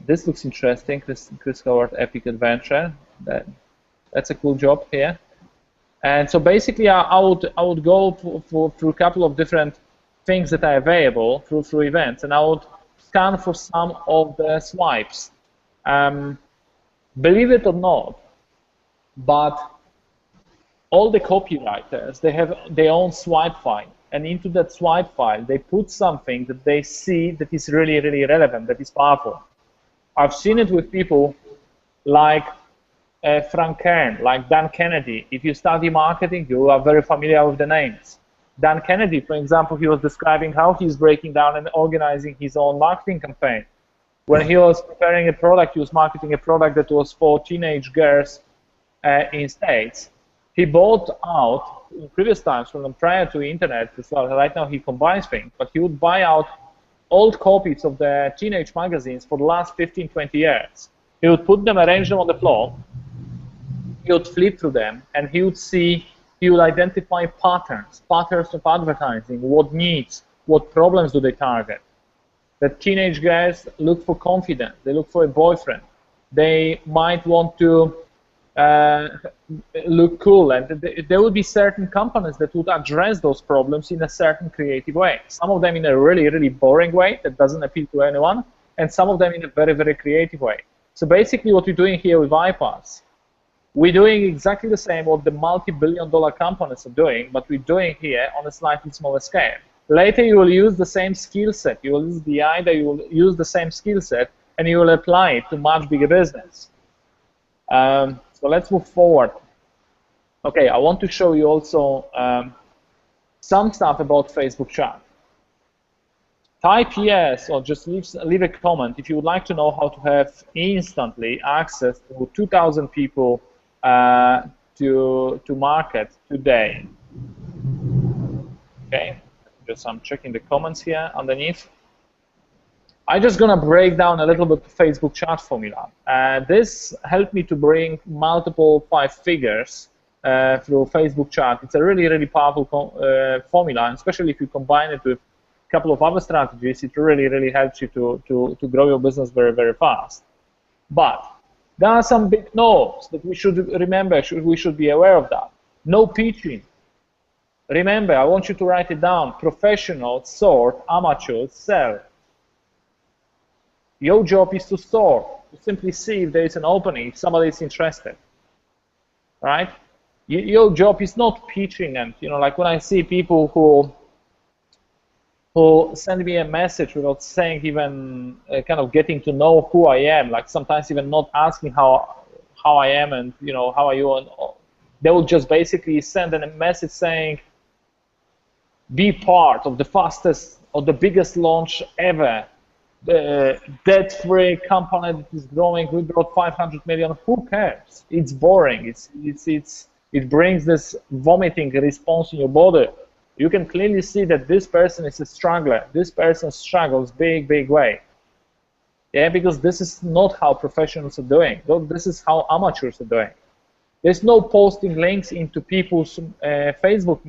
[SPEAKER 1] This looks interesting. This Chris Howard Epic Adventure. That's a cool job here. And so basically, I would go through a couple of different things that are available through events, and I would scan for some of the swipes. Believe it or not, but all the copywriters, they have their own swipe file, and into that swipe file, they put something that they see that is really, really relevant, that is powerful. I've seen it with people like Frank Kern, like Dan Kennedy. If you study marketing, you are very familiar with the names. Dan Kennedy, for example, he was describing how he's breaking down and organizing his own marketing campaign. When he was preparing a product, he was marketing a product that was for teenage girls in States. He bought out, in previous times, from prior to internet as well, right now he combines things, but he would buy out old copies of the teenage magazines for the last 15, 20 years. He would put them, arrange them on the floor, he would flip through them, and he would see You will identify patterns of advertising, what needs, what problems do they target. That teenage guys look for confidence, they look for a boyfriend, they might want to look cool, and there would be certain companies that would address those problems in a certain creative way. Some of them in a really, really boring way that doesn't appeal to anyone, and some of them in a very, very creative way. So basically what we're doing here with iPass, we're doing exactly the same what the multi-billion-dollar companies are doing, but we're doing here on a slightly smaller scale. Later you will use the same skill set, you will use the idea, you will use the same skill set, and you will apply it to much bigger business. So let's move forward. Okay, I want to show you also some stuff about Facebook chat. Type yes or just leave a comment if you would like to know how to have instantly access to 2,000 people to market today. Okay, just I'm checking the comments here underneath. I'm just going to break down a little bit the Facebook chat formula. This helped me to bring multiple 5 figures through Facebook chat. It's a really, really powerful formula, and especially if you combine it with a couple of other strategies, it really, really helps you to grow your business very, very fast. But there are some big no's that we should remember, we should be aware of that. No pitching. Remember, I want you to write it down. Professionals sort, amateurs sell. Your job is to sort, to simply see if there is an opening, if somebody is interested, right? Your job is not pitching, and like when I see people who send me a message without saying even kind of getting to know who I am, like sometimes even not asking how I am and how are you, and they will just basically send a message saying, be part of the fastest or the biggest launch ever. The debt-free company that is growing, we brought 500 million. Who cares? It's boring. It brings this vomiting response in your body. You can clearly see that this person is a struggler. This person struggles big, big way. Yeah, because this is not how professionals are doing. This is how amateurs are doing. There's no posting links into people's Facebook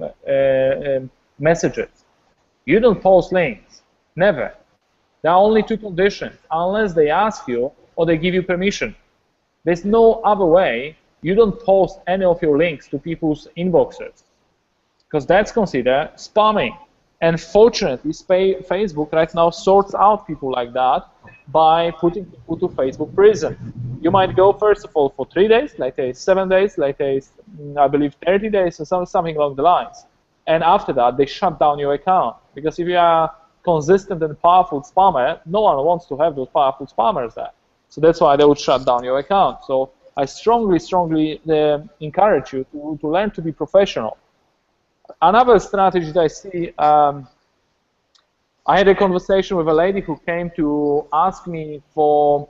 [SPEAKER 1] messages. You don't post links. Never. There are only 2 conditions, unless they ask you or they give you permission. There's no other way. You don't post any of your links to people's inboxes, because that's considered spamming. And fortunately, Facebook right now sorts out people like that by putting people to Facebook prison. You might go, first of all, for 3 days, later 7 days, later I believe 30 days, or something along the lines. And after that, they shut down your account. Because if you are consistent and powerful spammer, no one wants to have those powerful spammers there. So that's why they would shut down your account. So I strongly, strongly encourage you to learn to be professional. Another strategy that I see, I had a conversation with a lady who came to ask me for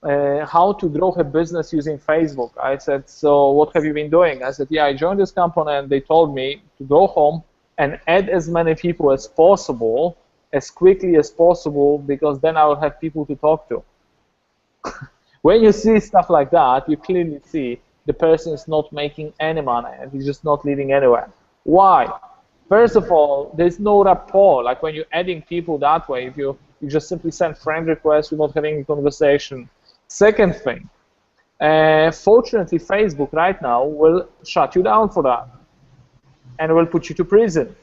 [SPEAKER 1] how to grow her business using Facebook. I said, so what have you been doing? I said, yeah, I joined this company and they told me to go home and add as many people as possible, as quickly as possible, because then I will have people to talk to. When you see stuff like that, you clearly see the person is not making any money and he's just not leading anywhere. Why? First of all, there's no rapport. Like when you're adding people that way, if you just simply send friend requests without having a conversation. Second thing, fortunately, Facebook right now will shut you down for that and will put you to prison.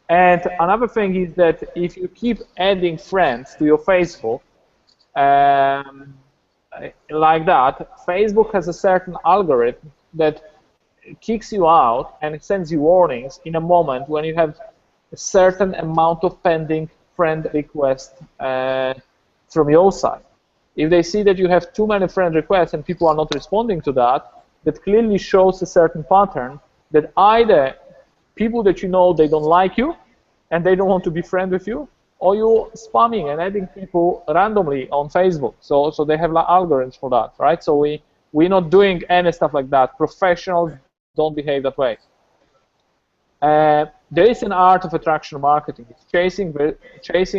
[SPEAKER 1] And another thing is that if you keep adding friends to your Facebook, like that, Facebook has a certain algorithm that kicks you out and sends you warnings in a moment when you have a certain amount of pending friend requests from your side. If they see that you have too many friend requests and people are not responding to that, that clearly shows a certain pattern that either people that you know, they don't like you and they don't want to be friends with you, or you're spamming and adding people randomly on Facebook. So they have algorithms for that, right? So we're not doing any stuff like that. Professionals don't behave that way. There is an art of attraction marketing. It's chasing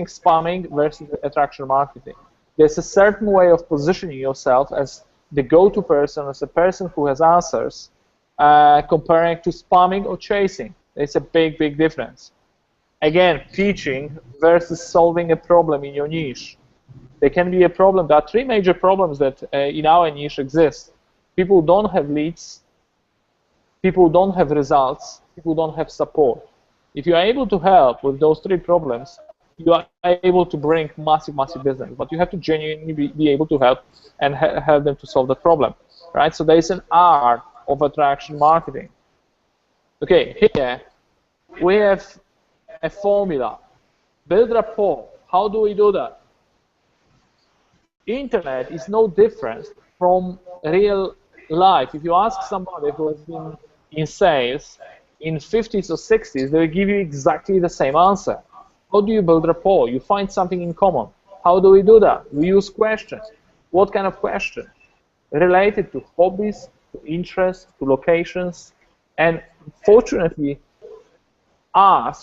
[SPEAKER 1] spamming versus attraction marketing. There's a certain way of positioning yourself as the go-to person, as a person who has answers, comparing to spamming or chasing. There's a big, big difference. Again, teaching versus solving a problem in your niche. There can be a problem. There are three major problems that in our niche exist. People don't have leads, people don't have results, people don't have support. If you are able to help with those three problems, you are able to bring massive, massive business. But you have to genuinely be able to help and help them to solve that problem, right? So there is an art of attraction marketing. Okay, here we have a formula. Build rapport. How do we do that? Internet is no different from real life. If you ask somebody who has been in sales in 50s or 60s, they will give you exactly the same answer. How do you build rapport? You find something in common. How do we do that? We use questions. What kind of questions? Related to hobbies, to interests, to locations. And fortunately,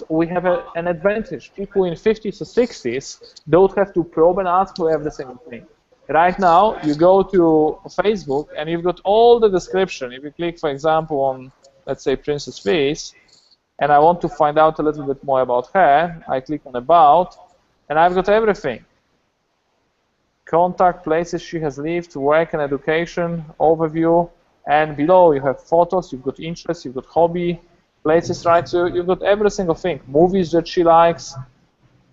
[SPEAKER 1] we have an advantage. People in 50s or 60s don't have to probe and ask for every single thing. Right now, you go to Facebook and you've got all the description. If you click, for example, on, let's say, Princess Face, and I want to find out a little bit more about her, I click on About, and I've got everything. Contact, places she has lived, work and education, overview, and below you have photos, you've got interests, you've got hobby, places, right? So you've got every single thing, movies that she likes,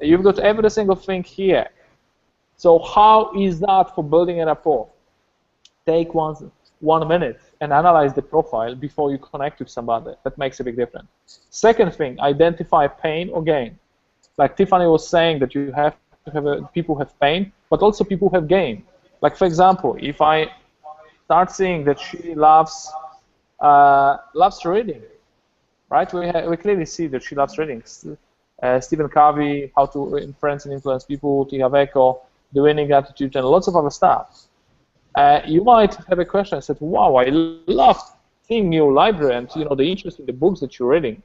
[SPEAKER 1] you've got every single thing here. So how is that for building a rapport? Take 1 minute and analyze the profile before you connect with somebody. That makes a big difference. Second thing, identify pain or gain. Like Tiffany was saying, that you have to have people have pain, but also people have gain. Like, for example, if I start seeing that she loves reading, right? We clearly see that she loves reading. Stephen Covey, How to Influence and Influence People, Tia Veko, The Winning Attitude, and lots of other stuff. You might have a question and said, wow, I love seeing your library and the interest in the books that you're reading.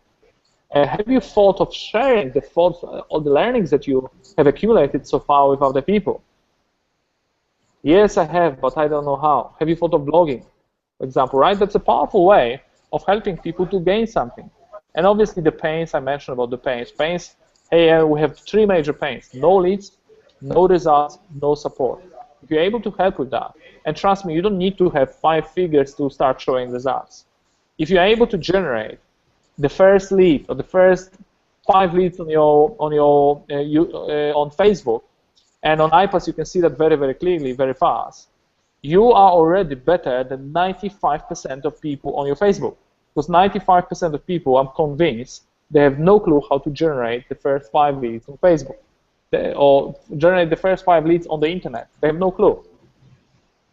[SPEAKER 1] Have you thought of sharing the thoughts, all the learnings that you have accumulated so far with other people? Yes, I have, but I don't know how. Have you thought of blogging, for example, right? That's a powerful way of helping people to gain something. And obviously the pains, I mentioned about the pains. Pains, hey, we have three major pains. No leads, no results, no support. If you're able to help with that, and trust me, you don't need to have 5 figures to start showing results. If you're able to generate the first lead or the first 5 leads on Facebook, and on iPads you can see that very, very clearly, very fast, you are already better than 95% of people on your Facebook. Because 95% of people, I'm convinced, they have no clue how to generate the first 5 leads on Facebook. Or generate the first 5 leads on the internet. They have no clue,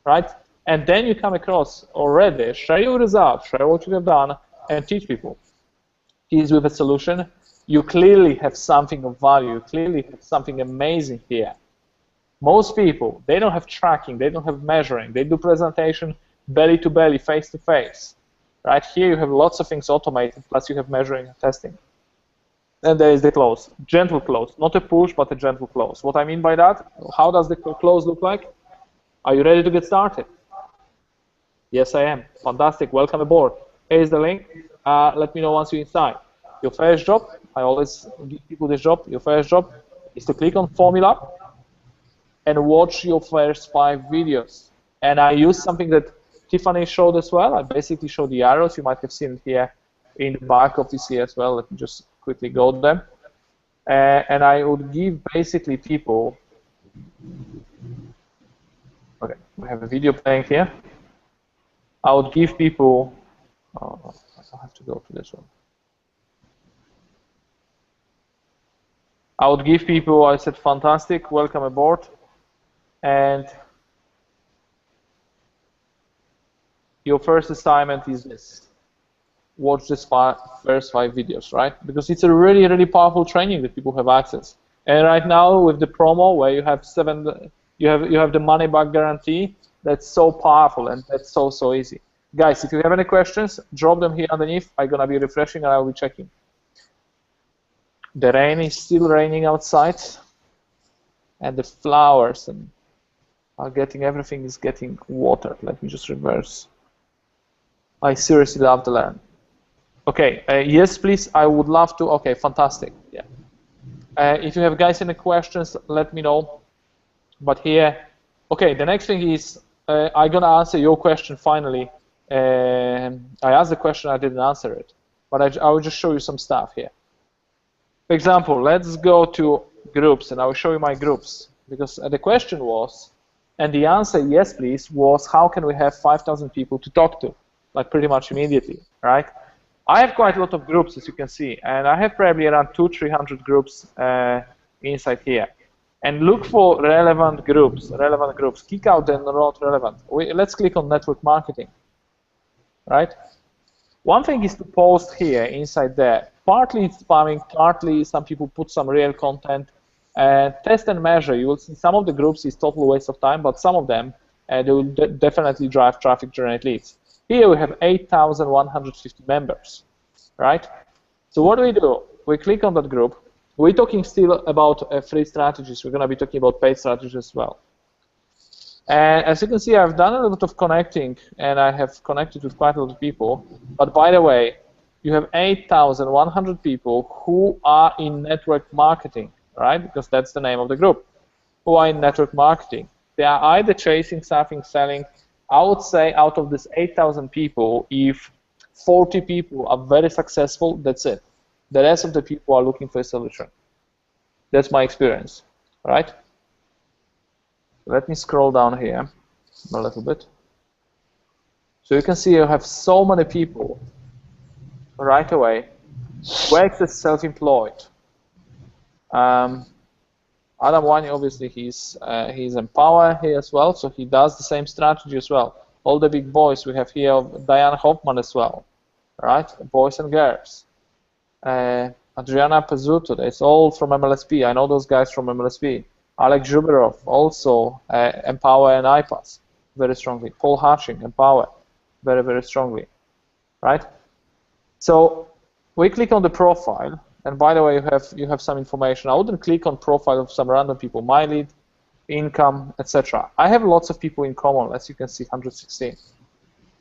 [SPEAKER 1] right? And then you come across already, share your results, share what you have done, and teach people. Teach with a solution. You clearly have something of value. You clearly have something amazing here. Most people, they don't have tracking, they don't have measuring. They do presentation belly to belly, face to face, right? Here you have lots of things automated, plus you have measuring and testing. And there is the close, gentle close, not a push, but a gentle close. What I mean by that, how does the close look like? Are you ready to get started? Yes, I am. Fantastic, welcome aboard. Here's the link. Let me know once you're inside. Your first job, I always give people this job, your first job is to click on formula and watch your first 5 videos. And I use something that Tiffany showed as well. I basically showed the arrows. You might have seen it here in the back of this here as well. Let me just quickly go there. And I would give basically people, okay, we have a video playing here. I would give people, oh, I have to go to this one. I would give people, I said, fantastic, welcome aboard. And your first assignment is this. Watch this first 5 videos, right? Because it's a really, really powerful training that people have access. And right now with the promo where you have you have the money back guarantee, that's so powerful and that's so easy. Guys, if you have any questions, drop them here underneath. I'm gonna be refreshing and I'll be checking. The rain is still raining outside, and the flowers are getting, everything is getting watered. Let me just reverse. I seriously love to learn. Okay, yes, please. I would love to. Okay, fantastic. Yeah. If you have guys any questions, let me know. But here, okay, the next thing is I'm gonna answer your question finally. I asked the question, I didn't answer it, but I will just show you some stuff here. For example, let's go to groups, and I will show you my groups, because the question was, and the answer, yes, please, was how can we have 5,000 people to talk to, like pretty much immediately, right? I have quite a lot of groups, as you can see, and I have probably around 200-300 groups inside here. And look for relevant groups. Kick out the not relevant. Let's click on network marketing, right? One thing is to post here inside there. Partly it's spamming, partly some people put some real content. Test and measure. You will see some of the groups is total waste of time, but some of them they will definitely drive traffic, generate leads. Here we have 8,150 members, right? So what do? We click on that group. We're talking still about free strategies. We're going to be talking about paid strategies as well. And as you can see, I've done a lot of connecting, and I have connected with quite a lot of people. But by the way, you have 8,100 people who are in network marketing, right? Because that's the name of the group, who are in network marketing. They are either chasing something, selling. I would say out of this 8,000 people, if 40 people are very successful, that's it. The rest of the people are looking for a solution. That's my experience, right? Let me scroll down here a little bit. So you can see you have so many people right away. Wax is self-employed. Adam Wani, obviously, he's Empower here as well, so he does the same strategy as well. All the big boys we have here, Diane Hoffman as well, right? Boys and girls. Adriana Pezzuto, it's all from MLSP. I know those guys from MLSP. Alex Zhuberov, also Empower and iPass, very strongly. Paul Hatching, Empower, very, very strongly, right? So we click on the profile, and by the way, you have some information. I wouldn't click on profile of some random people, my lead, income, etc. I have lots of people in common, as you can see, 116,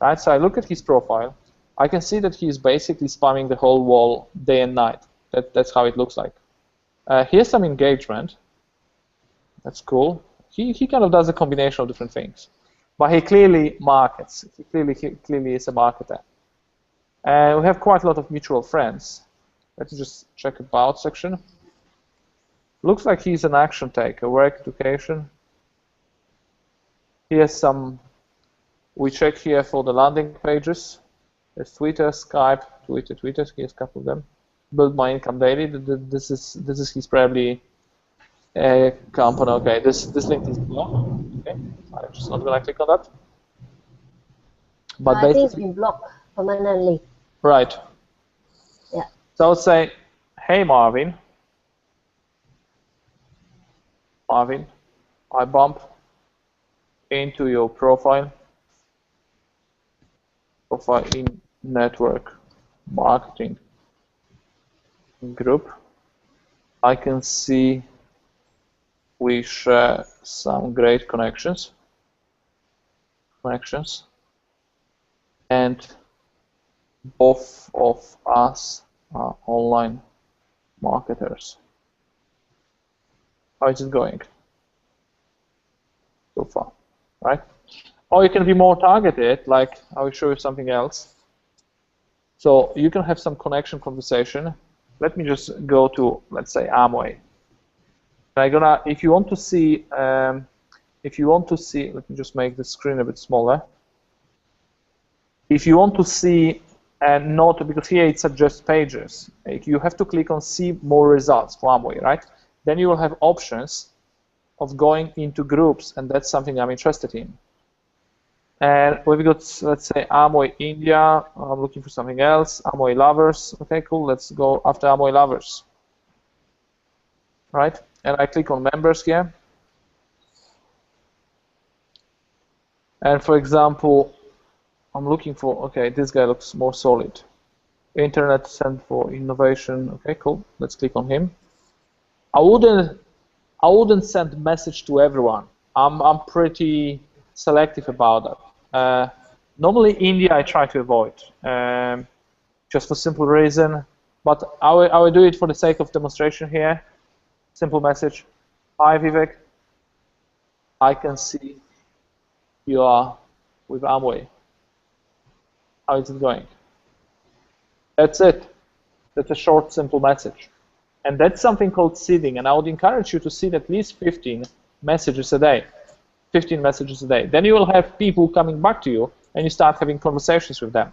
[SPEAKER 1] right? So I look at his profile. I can see that he's basically spamming the whole wall day and night. That's how it looks like. Here's some engagement. That's cool. He kind of does a combination of different things, but he clearly markets. He clearly is a marketer. And we have quite a lot of mutual friends. Let's just check about section. Looks like he's an action taker. Work, education. Here's some. We check here for the landing pages. There's Twitter, Skype, Twitter. Here's a couple of them. Build my income daily. This is his probably. Company. Okay, this link is blocked. Okay, I'm just not gonna click on that. But
[SPEAKER 2] I think it's been blocked permanently.
[SPEAKER 1] Right.
[SPEAKER 2] Yeah.
[SPEAKER 1] So I would say, hey Marvin, I bump into your profile in network marketing group. I can see we share some great connections, and both of us are online marketers. How is it going so far, right? Or you can be more targeted, like I will show you something else. So you can have some connection conversation. Let me just go to, let's say, Amway. If you want to see, let me just make the screen a bit smaller. If you want to see, and not, because here it suggests pages, you have to click on see more results for Amway, right? Then you will have options of going into groups, and that's something I'm interested in. And we've got, let's say, Amway India. I'm looking for something else. Amway lovers. Okay, cool. Let's go after Amway lovers. Right? And I click on members here. And for example, I'm looking for, okay, this guy looks more solid. Internet Center for Innovation. Okay, cool. Let's click on him. I wouldn't send message to everyone. I'm pretty selective about that. Normally India I try to avoid, just for simple reason, but I will do it for the sake of demonstration here. Simple message. Hi Vivek, I can see you are with Amway. How is it going? That's it. That's a short, simple message. And that's something called seeding, and I would encourage you to seed at least 15 messages a day. 15 messages a day. Then you will have people coming back to you, and you start having conversations with them.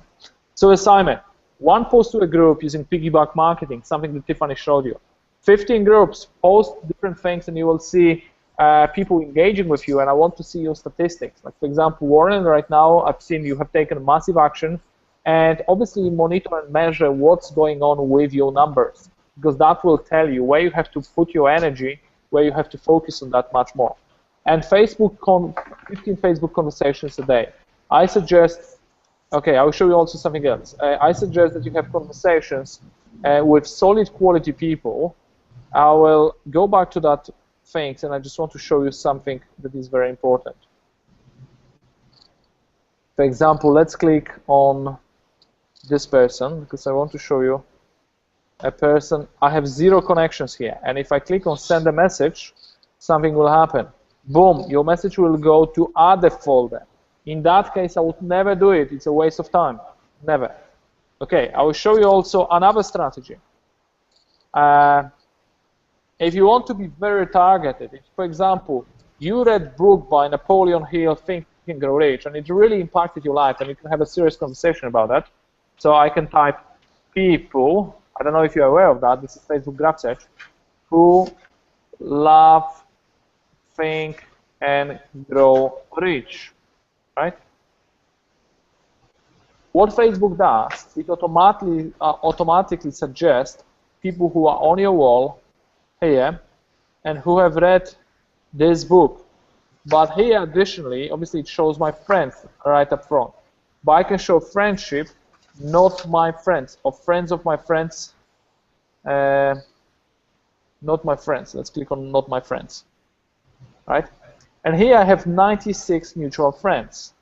[SPEAKER 1] So assignment, 1 post to a group using piggyback marketing, something that Tiffany showed you. 15 groups, post different things, and you will see people engaging with you, and I want to see your statistics. Like, for example, Warren, right now, I've seen you have taken massive action, and obviously monitor and measure what's going on with your numbers, because that will tell you where you have to put your energy, where you have to focus on that much more. And 15 Facebook conversations a day. I suggest, okay, I'll show you also something else. I suggest that you have conversations with solid quality people. I will go back to that things, and I just want to show you something that is very important. For example, let's click on this person, because I want to show you a person. I have 0 connections here, and if I click on send a message, something will happen. Boom, your message will go to other folder. In that case, I would never do it. It's a waste of time. Never. Okay, I will show you also another strategy. If you want to be very targeted, if, for example, you read book by Napoleon Hill, Think and Grow Rich, and it really impacted your life, and you can have a serious conversation about that. So I can type people, I don't know if you're aware of that, this is Facebook graph search, who love, think, and grow rich, right? What Facebook does, it automatically suggests people who are on your wall here and who have read this book. But here, additionally, obviously it shows my friends right up front. But I can show friendship, not my friends, or friends of my friends, not my friends. Let's click on not my friends, right? And here I have 96 mutual friends.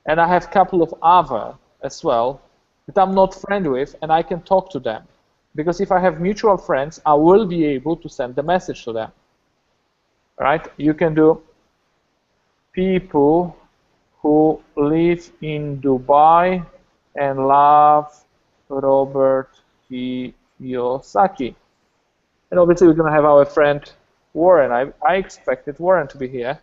[SPEAKER 1] And I have a couple of other as well that I'm not friend with, and I can talk to them. Because if I have mutual friends, I will be able to send the message to them. Right? You can do people who live in Dubai and love Robert Kiyosaki. And obviously we're going to have our friend Warren. I expected Warren to be here.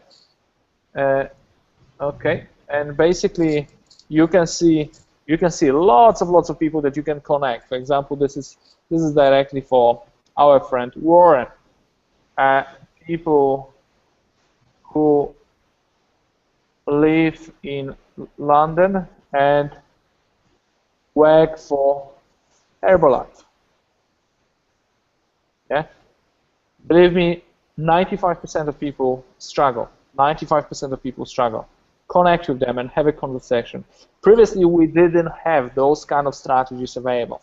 [SPEAKER 1] Okay, and basically you can see lots of people that you can connect. For example, this is directly for our friend Warren. People who live in London and work for Herbalife. Yeah, believe me, 95% of people struggle. 95% of people struggle. Connect with them and have a conversation. Previously, we didn't have those kind of strategies available,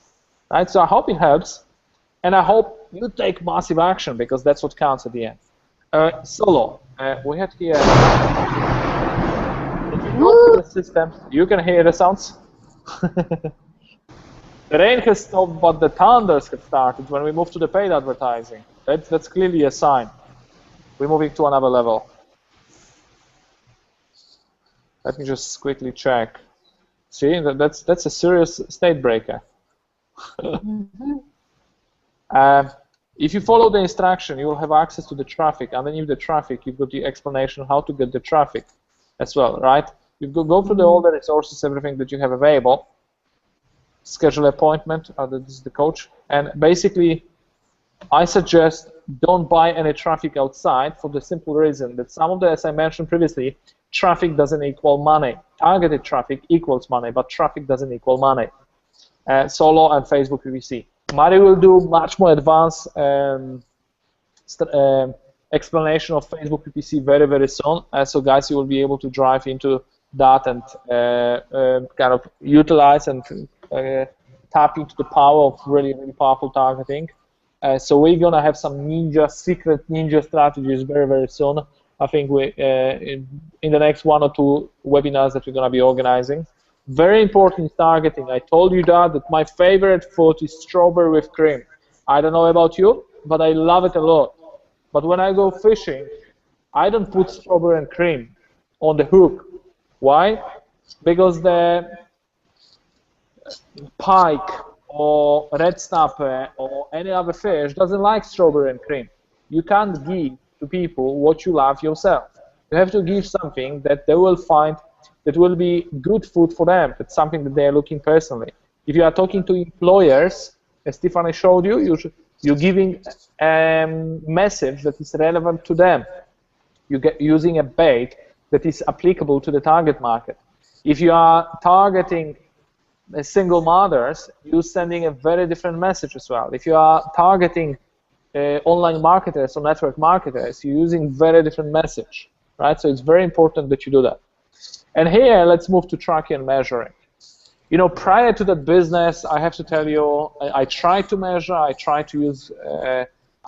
[SPEAKER 1] right? So I hope it helps, and I hope you take massive action, because that's what counts at the end. Solo, we had here. If you go to the system, you can hear the sounds. The rain has stopped, but the thunders have started when we move to the paid advertising. That's clearly a sign. We're moving to another level. Let me just quickly check. See, that's a serious state breaker. If you follow the instruction, you will have access to the traffic. Underneath the traffic, you've got the explanation how to get the traffic as well, right? You go through all the resources, everything that you have available. Schedule an appointment. This is the coach. And basically, I suggest don't buy any traffic outside, for the simple reason that some of the, as I mentioned previously, traffic doesn't equal money. Targeted traffic equals money, but traffic doesn't equal money. Solo and Facebook PPC. Mari will do much more advanced explanation of Facebook PPC very, very soon. So guys, you will be able to drive into that and kind of utilize and tap into the power of really, really powerful targeting. So we're gonna have some secret ninja strategies very, very soon. I think we in the next 1 or 2 webinars that we're going to be organizing. Very important targeting. I told you that my favorite food is strawberry with cream. I don't know about you, but I love it a lot. But when I go fishing, I don't put strawberry and cream on the hook. Why? Because the pike or red snapper or any other fish doesn't like strawberry and cream. You can't give to people what you love yourself. You have to give something that they will find that will be good food for them. That's something that they are looking personally. If you are talking to employers, as Stephanie showed you, you're giving a message that is relevant to them. You get using a bait that is applicable to the target market. If you are targeting single mothers, you're sending a very different message as well. If you are targeting online marketers or network marketers, you're using very different message, right? So it's very important that you do that. And here, let's move to tracking and measuring. You know, prior to that business, I have to tell you, I try to measure, I try to use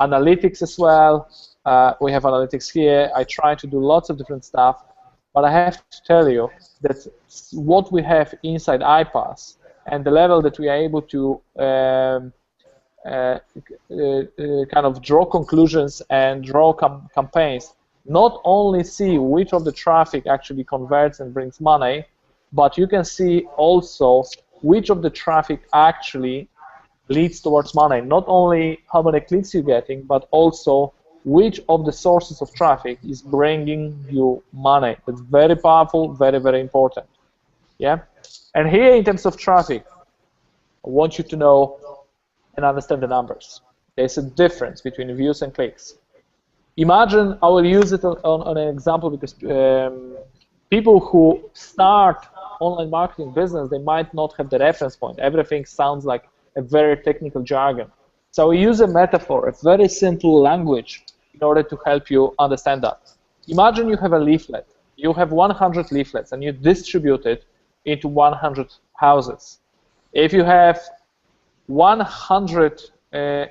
[SPEAKER 1] analytics as well. We have analytics here. I try to do lots of different stuff. But I have to tell you that what we have inside iPass and the level that we are able to kind of draw conclusions and draw campaigns, not only see which of the traffic actually converts and brings money, but you can see also which of the traffic actually leads towards money. Not only how many clicks you're getting, but also which of the sources of traffic is bringing you money. It's very powerful, very, very important. Yeah. And here, in terms of traffic, I want you to know and understand the numbers. There's a difference between views and clicks. Imagine, I will use it on an example because people who start online marketing business, they might not have the reference point. Everything sounds like a very technical jargon. So we use a metaphor, a very simple language in order to help you understand that. Imagine you have a leaflet. You have 100 leaflets and you distribute it into 100 houses. If you have 100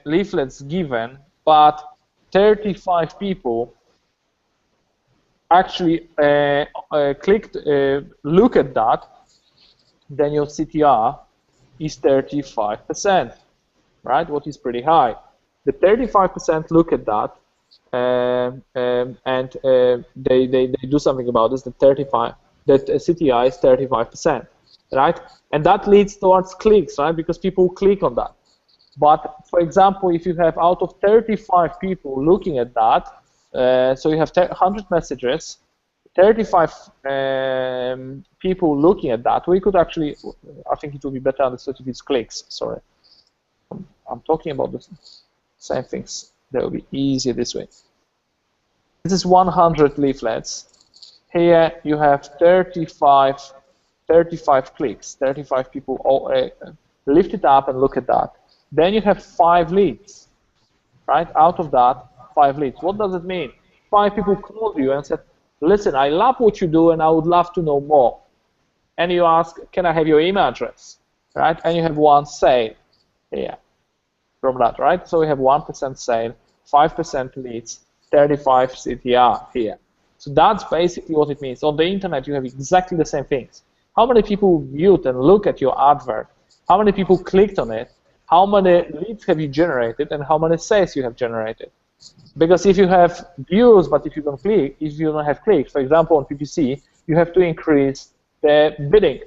[SPEAKER 1] leaflets given, but 35 people actually look at that, then your CTR is 35%, right? What is pretty high. The 35% look at that, and they do something about this. That CTR is 35%, right? And that leads towards clicks, right? Because people click on that. But for example, if you have out of 35 people looking at that, so you have 100 messages, 35 people looking at that, we could actually, I think it would be better understood if it's clicks, sorry. I'm talking about the same things. That will be easier this way. This is 100 leaflets. Here you have 35 clicks, 35 people all, lift it up and look at that. Then you have 5 leads, right? Out of that, 5 leads. What does it mean? 5 people called you and said, listen, I love what you do and I would love to know more. And you ask, can I have your email address, right? And you have 1 sale here from that, right? So we have 1% sale, 5% leads, 35 CTR here. So that's basically what it means. On the internet, you have exactly the same things. How many people viewed and look at your advert? How many people clicked on it? How many leads have you generated, and how many sales you have generated? Because if you have views, but if you don't click, if you don't have clicks, for example, on PPC, you have to increase the bidding.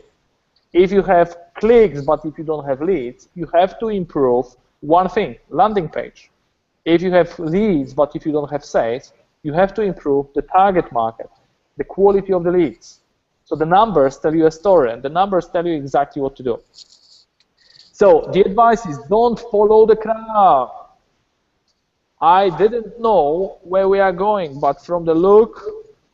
[SPEAKER 1] If you have clicks, but if you don't have leads, you have to improve one thing: landing page. If you have leads, but if you don't have sales, you have to improve the target market, the quality of the leads. So the numbers tell you a story, and the numbers tell you exactly what to do. So the advice is, don't follow the crowd. I didn't know where we are going, but from the look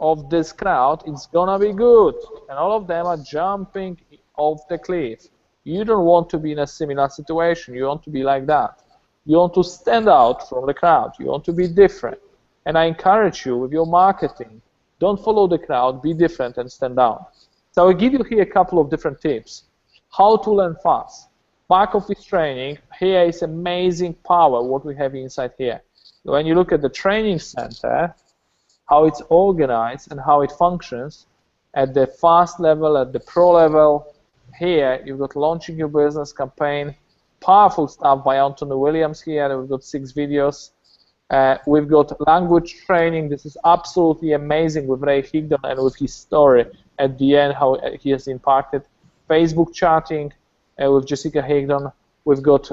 [SPEAKER 1] of this crowd, it's gonna be good. And all of them are jumping off the cliff. You don't want to be in a similar situation. You want to be like that. You want to stand out from the crowd. You want to be different. And I encourage you with your marketing, don't follow the crowd, be different and stand out. So I'll give you here a couple of different tips. How to learn fast. Back office training, here is amazing power what we have inside here. When you look at the training center, how it's organized and how it functions at the fast level, at the pro level. Here you've got launching your business campaign, powerful stuff by Anthony Williams here. We've got 6 videos. We've got language training. This is absolutely amazing with Ray Higdon and with his story at the end, how he has impacted. Facebook chatting with Jessica Higdon. We've got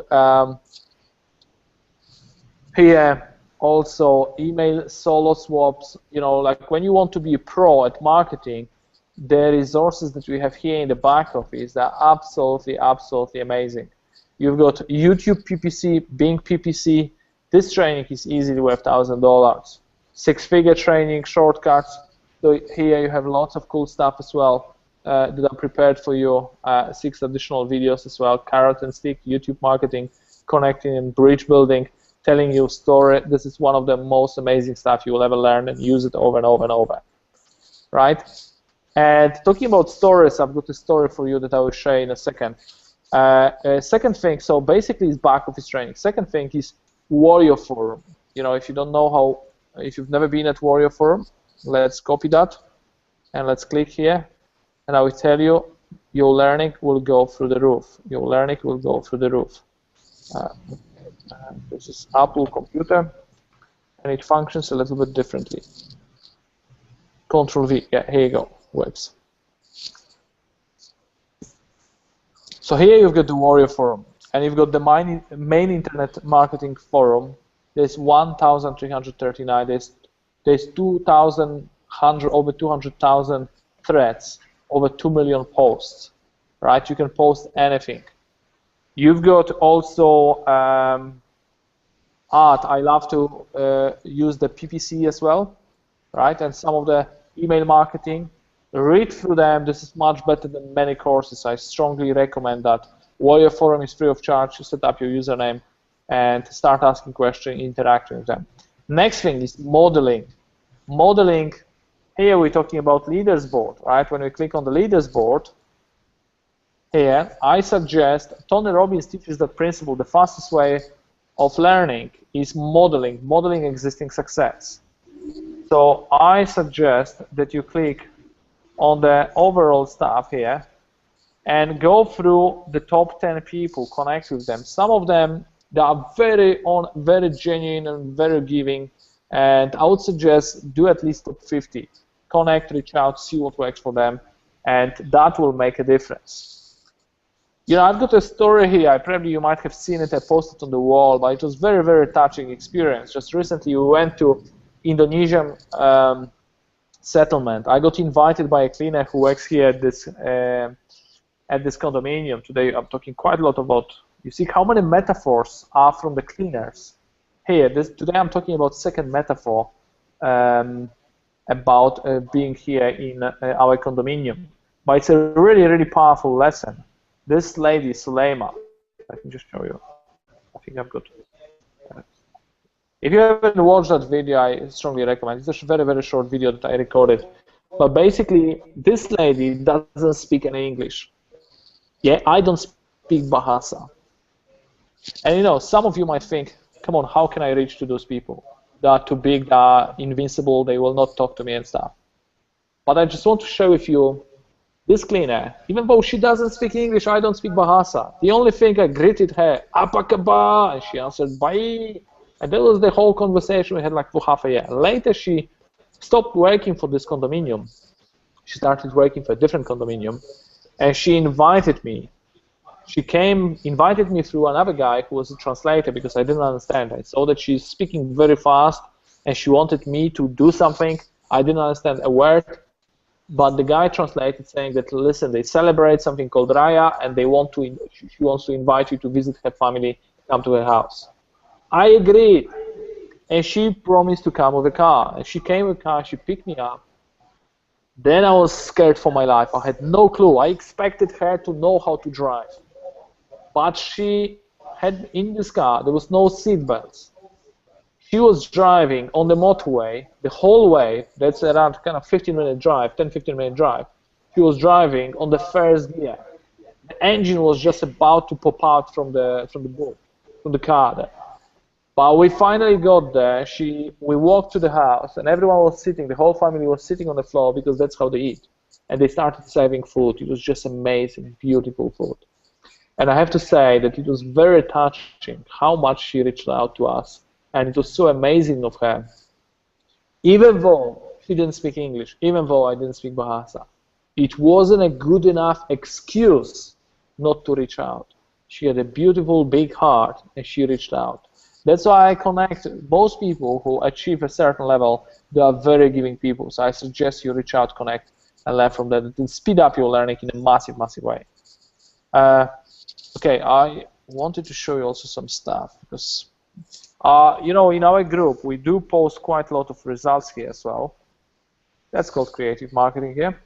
[SPEAKER 1] here also email solo swaps. You know, like when you want to be a pro at marketing, the resources that we have here in the back office are absolutely, absolutely amazing. You've got YouTube PPC, Bing PPC. This training is easily worth $1,000. 6-figure training, shortcuts. So here you have lots of cool stuff as well that are prepared for you. 6 additional videos as well. Carrot and stick, YouTube marketing, connecting and bridge building, telling you a story. This is one of the most amazing stuff you will ever learn, and use it over and over and over. Right? And talking about stories, I've got a story for you that I will share in a second. Second thing, so basically it's back office training. Second thing is Warrior Forum. You know, if you don't know how, if you've never been at Warrior Forum, let's copy that and let's click here, and I will tell you your learning will go through the roof. Your learning will go through the roof. This is Apple computer, and it functions a little bit differently. Control V, yeah, here you go, works. So here you've got the Warrior Forum, and you've got the main internet marketing forum. There's 1,339. There's 2,100, over 200,000 threads, over 2 million posts. Right? You can post anything. You've got also art. I love to use the PPC as well, right? And some of the email marketing. Read through them. This is much better than many courses. I strongly recommend that. Warrior Forum is free of charge. You set up your username and start asking questions, interacting with them. Next thing is modeling. Modeling, here we're talking about leaders board, right? When we click on the leaders board, here I suggest, Tony Robbins teaches that principle, the fastest way of learning is modeling existing success. So I suggest that you click on the overall stuff here and go through the top 10 people, connect with them. Some of them, they are very genuine and very giving, and I would suggest do at least top 50. Connect, reach out, see what works for them, and that will make a difference. You know, I've got a story here. Probably you might have seen it. I posted on the wall, but it was very, very touching experience. Just recently, we went to Indonesian settlement. I got invited by a cleaner who works here at this condominium. Today I'm talking quite a lot about, you see how many metaphors are from the cleaners. Here, today I'm talking about second metaphor about being here in our condominium. But it's a really, really powerful lesson. This lady, Suleima, I can just show you. I think I've got. If you haven't watched that video, I strongly recommend. It's a very, very short video that I recorded. But basically, this lady doesn't speak any English. Yeah, I don't speak Bahasa. And you know, some of you might think, come on, how can I reach to those people? They are too big, they are invincible, they will not talk to me and stuff. But I just want to share with you, this cleaner, even though she doesn't speak English, I don't speak Bahasa. The only thing I greeted her, apa kabar, and she answered, bye. And that was the whole conversation we had like for half a year. Later, she stopped working for this condominium. She started working for a different condominium, and she invited me. She invited me through another guy who was a translator because I didn't understand. I saw that she's speaking very fast, and she wanted me to do something. I didn't understand a word, but the guy translated saying that, listen, they celebrate something called Raya, and she wants to invite you to visit her family, come to her house. I agreed, and she promised to come with a car. And she came with a car, she picked me up. Then I was scared for my life. I had no clue. I expected her to know how to drive. But she had, in this car, there was no seat belts. She was driving on the motorway the whole way. That's around kind of 15-minute drive, 10-15-minute drive. She was driving on the first gear. The engine was just about to pop out from the car there. But we finally got there. We walked to the house, and everyone was sitting. The whole family was sitting on the floor because that's how they eat. And they started serving food. It was just amazing, beautiful food. And I have to say that it was very touching how much she reached out to us. And it was so amazing of her. Even though she didn't speak English, even though I didn't speak Bahasa, it wasn't a good enough excuse not to reach out. She had a beautiful big heart and she reached out. That's why I connect most people who achieve a certain level. They are very giving people. So I suggest you reach out, connect, and learn from that. It will speed up your learning in a massive, massive way. Okay, I wanted to show you also some stuff because, you know, in our group, we do post quite a lot of results here as well. That's called creative marketing here.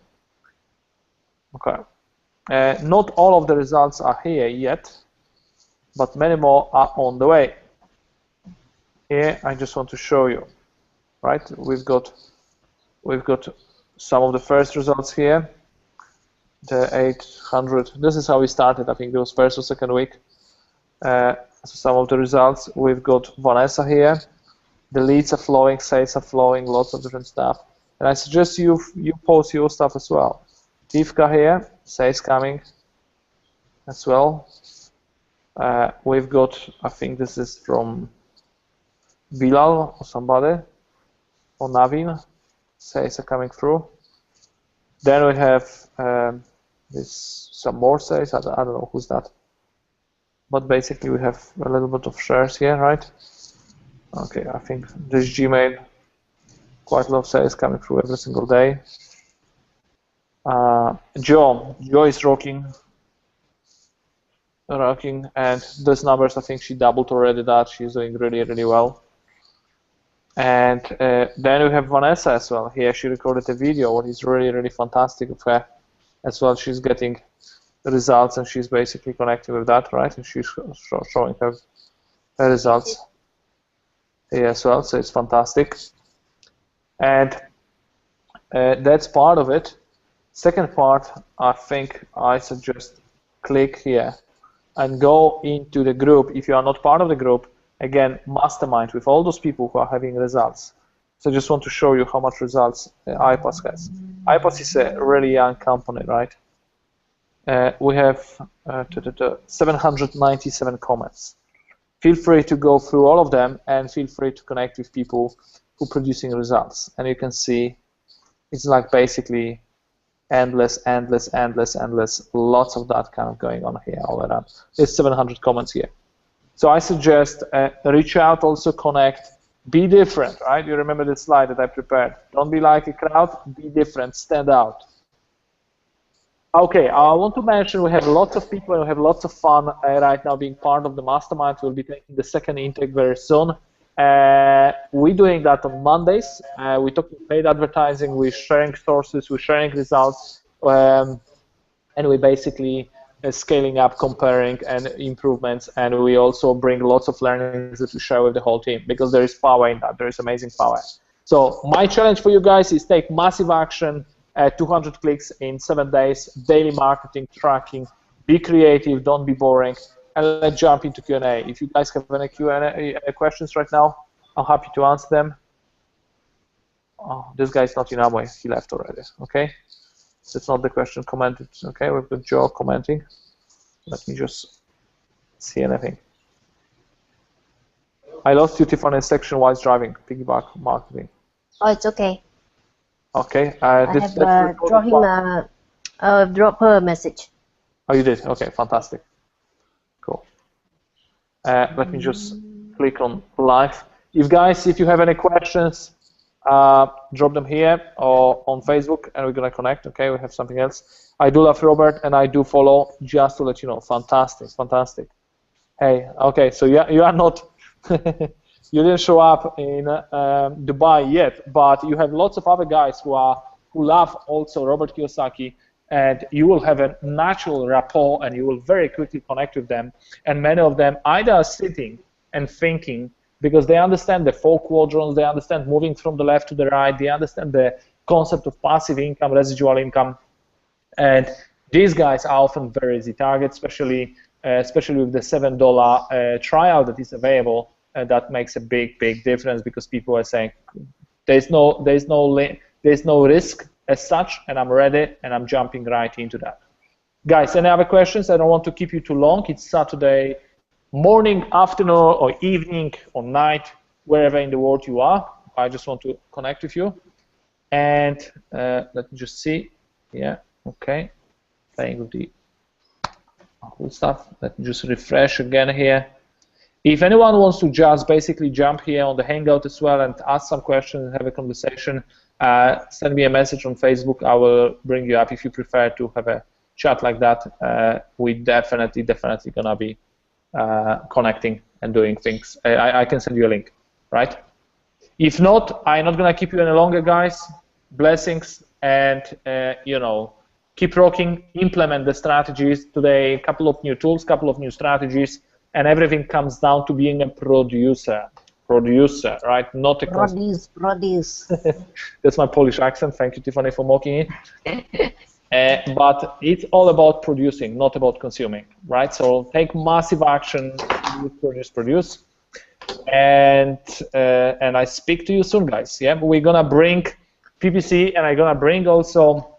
[SPEAKER 1] Okay. Not all of the results are here yet, but many more are on the way. Here, I just want to show you, right? We've got some of the first results here. The 800. This is how we started. I think it was first or second week. So some of the results. We've got Vanessa here. The leads are flowing, sales are flowing, lots of different stuff. And I suggest you post your stuff as well. Tivka here, sales coming as well. We've got, I think this is from Bilal or somebody, or Navin. Sales are coming through. Then we have some more sales. I don't know who's that. But basically we have a little bit of shares here, right? Okay, I think this Gmail, quite a lot of sales coming through every single day. Joe is rocking, and those numbers, I think she doubled already that. She's doing really, really well. And then we have Vanessa as well. Here she recorded a video, what is really, really fantastic of her as well. She's getting the results and she's basically connecting with that, right? And she's showing her results here as well, so it's fantastic. And that's part of it. Second part, I think I suggest click here and go into the group. If you are not part of the group, again, mastermind with all those people who are having results. So I just want to show you how much results iPass has. iPass is a really young company, right? We have 797 comments. Feel free to go through all of them and feel free to connect with people who are producing results. And you can see it's like basically endless, lots of that kind of going on here all around. There's 700 comments here. So I suggest reach out, also connect, be different, right? You remember the slide that I prepared. Don't be like a crowd, be different, stand out. Okay, I want to mention we have lots of people and we have lots of fun right now being part of the mastermind. We'll be taking the second intake very soon. We're doing that on Mondays. We're talking paid advertising, we're sharing sources, we're sharing results, and we're basically scaling up, comparing, and improvements. And we also bring lots of learnings that we share with the whole team because there is power in that. There is amazing power. So my challenge for you guys is take massive action. 200 clicks in 7 days, daily marketing, tracking, be creative, don't be boring, and let's jump into Q&A. If you guys have any Q&A questions right now, I'm happy to answer them. Oh, this guy's not in our way, he left already, okay? That's not the question commented, okay? We've got Joe commenting. Let me just see anything. I lost you, Tiffany, section while driving, piggyback marketing.
[SPEAKER 2] Oh, it's okay.
[SPEAKER 1] Okay.
[SPEAKER 2] I have drop her a message.
[SPEAKER 1] Oh, you did? Okay, fantastic. Cool. Let me just click on live. If you have any questions, drop them here or on Facebook, and we're gonna connect. Okay, we have something else. I do love Robert, and I do follow. Just to let you know, fantastic, fantastic. Hey, okay, so you are not. You didn't show up in Dubai yet, but you have lots of other guys who love also Robert Kiyosaki, and you will have a natural rapport, and you will very quickly connect with them. And many of them either are sitting and thinking because they understand the 4 quadrants, they understand moving from the left to the right, they understand the concept of passive income, residual income, and these guys are often very easy targets, especially with the $7 trial that is available. that makes a big difference, because people are saying there's no risk as such, and I'm ready, and I'm jumping right into that. Guys, any other questions? I don't want to keep you too long. It's Saturday morning, afternoon, or evening, or night, wherever in the world you are. I just want to connect with you. And let me just see. Yeah, okay. Playing with the cool stuff. Let me just refresh again here. If anyone wants to just basically jump here on the Hangout as well and ask some questions and have a conversation, send me a message on Facebook. I will bring you up if you prefer to have a chat like that. We definitely gonna be connecting and doing things. I can send you a link, right? If not, I'm not gonna keep you any longer, guys. Blessings, and you know, keep rocking. Implement the strategies today. A couple of new tools, couple of new strategies, and everything comes down to being a producer, right? Not a
[SPEAKER 2] produce.
[SPEAKER 1] That's my Polish accent. Thank you, Tiffany, for mocking it. But it's all about producing, not about consuming, right? So take massive action, produce, and I speak to you soon, guys. Yeah, we're gonna bring PPC, and I'm gonna bring also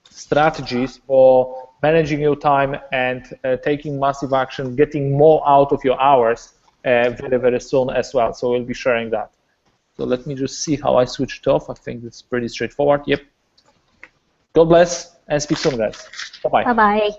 [SPEAKER 1] strategies for managing your time and taking massive action, getting more out of your hours very soon as well. So we'll be sharing that. So let me just see how I switched off. I think it's pretty straightforward. Yep. God bless, and speak soon, guys. Bye-bye.
[SPEAKER 2] Bye-bye.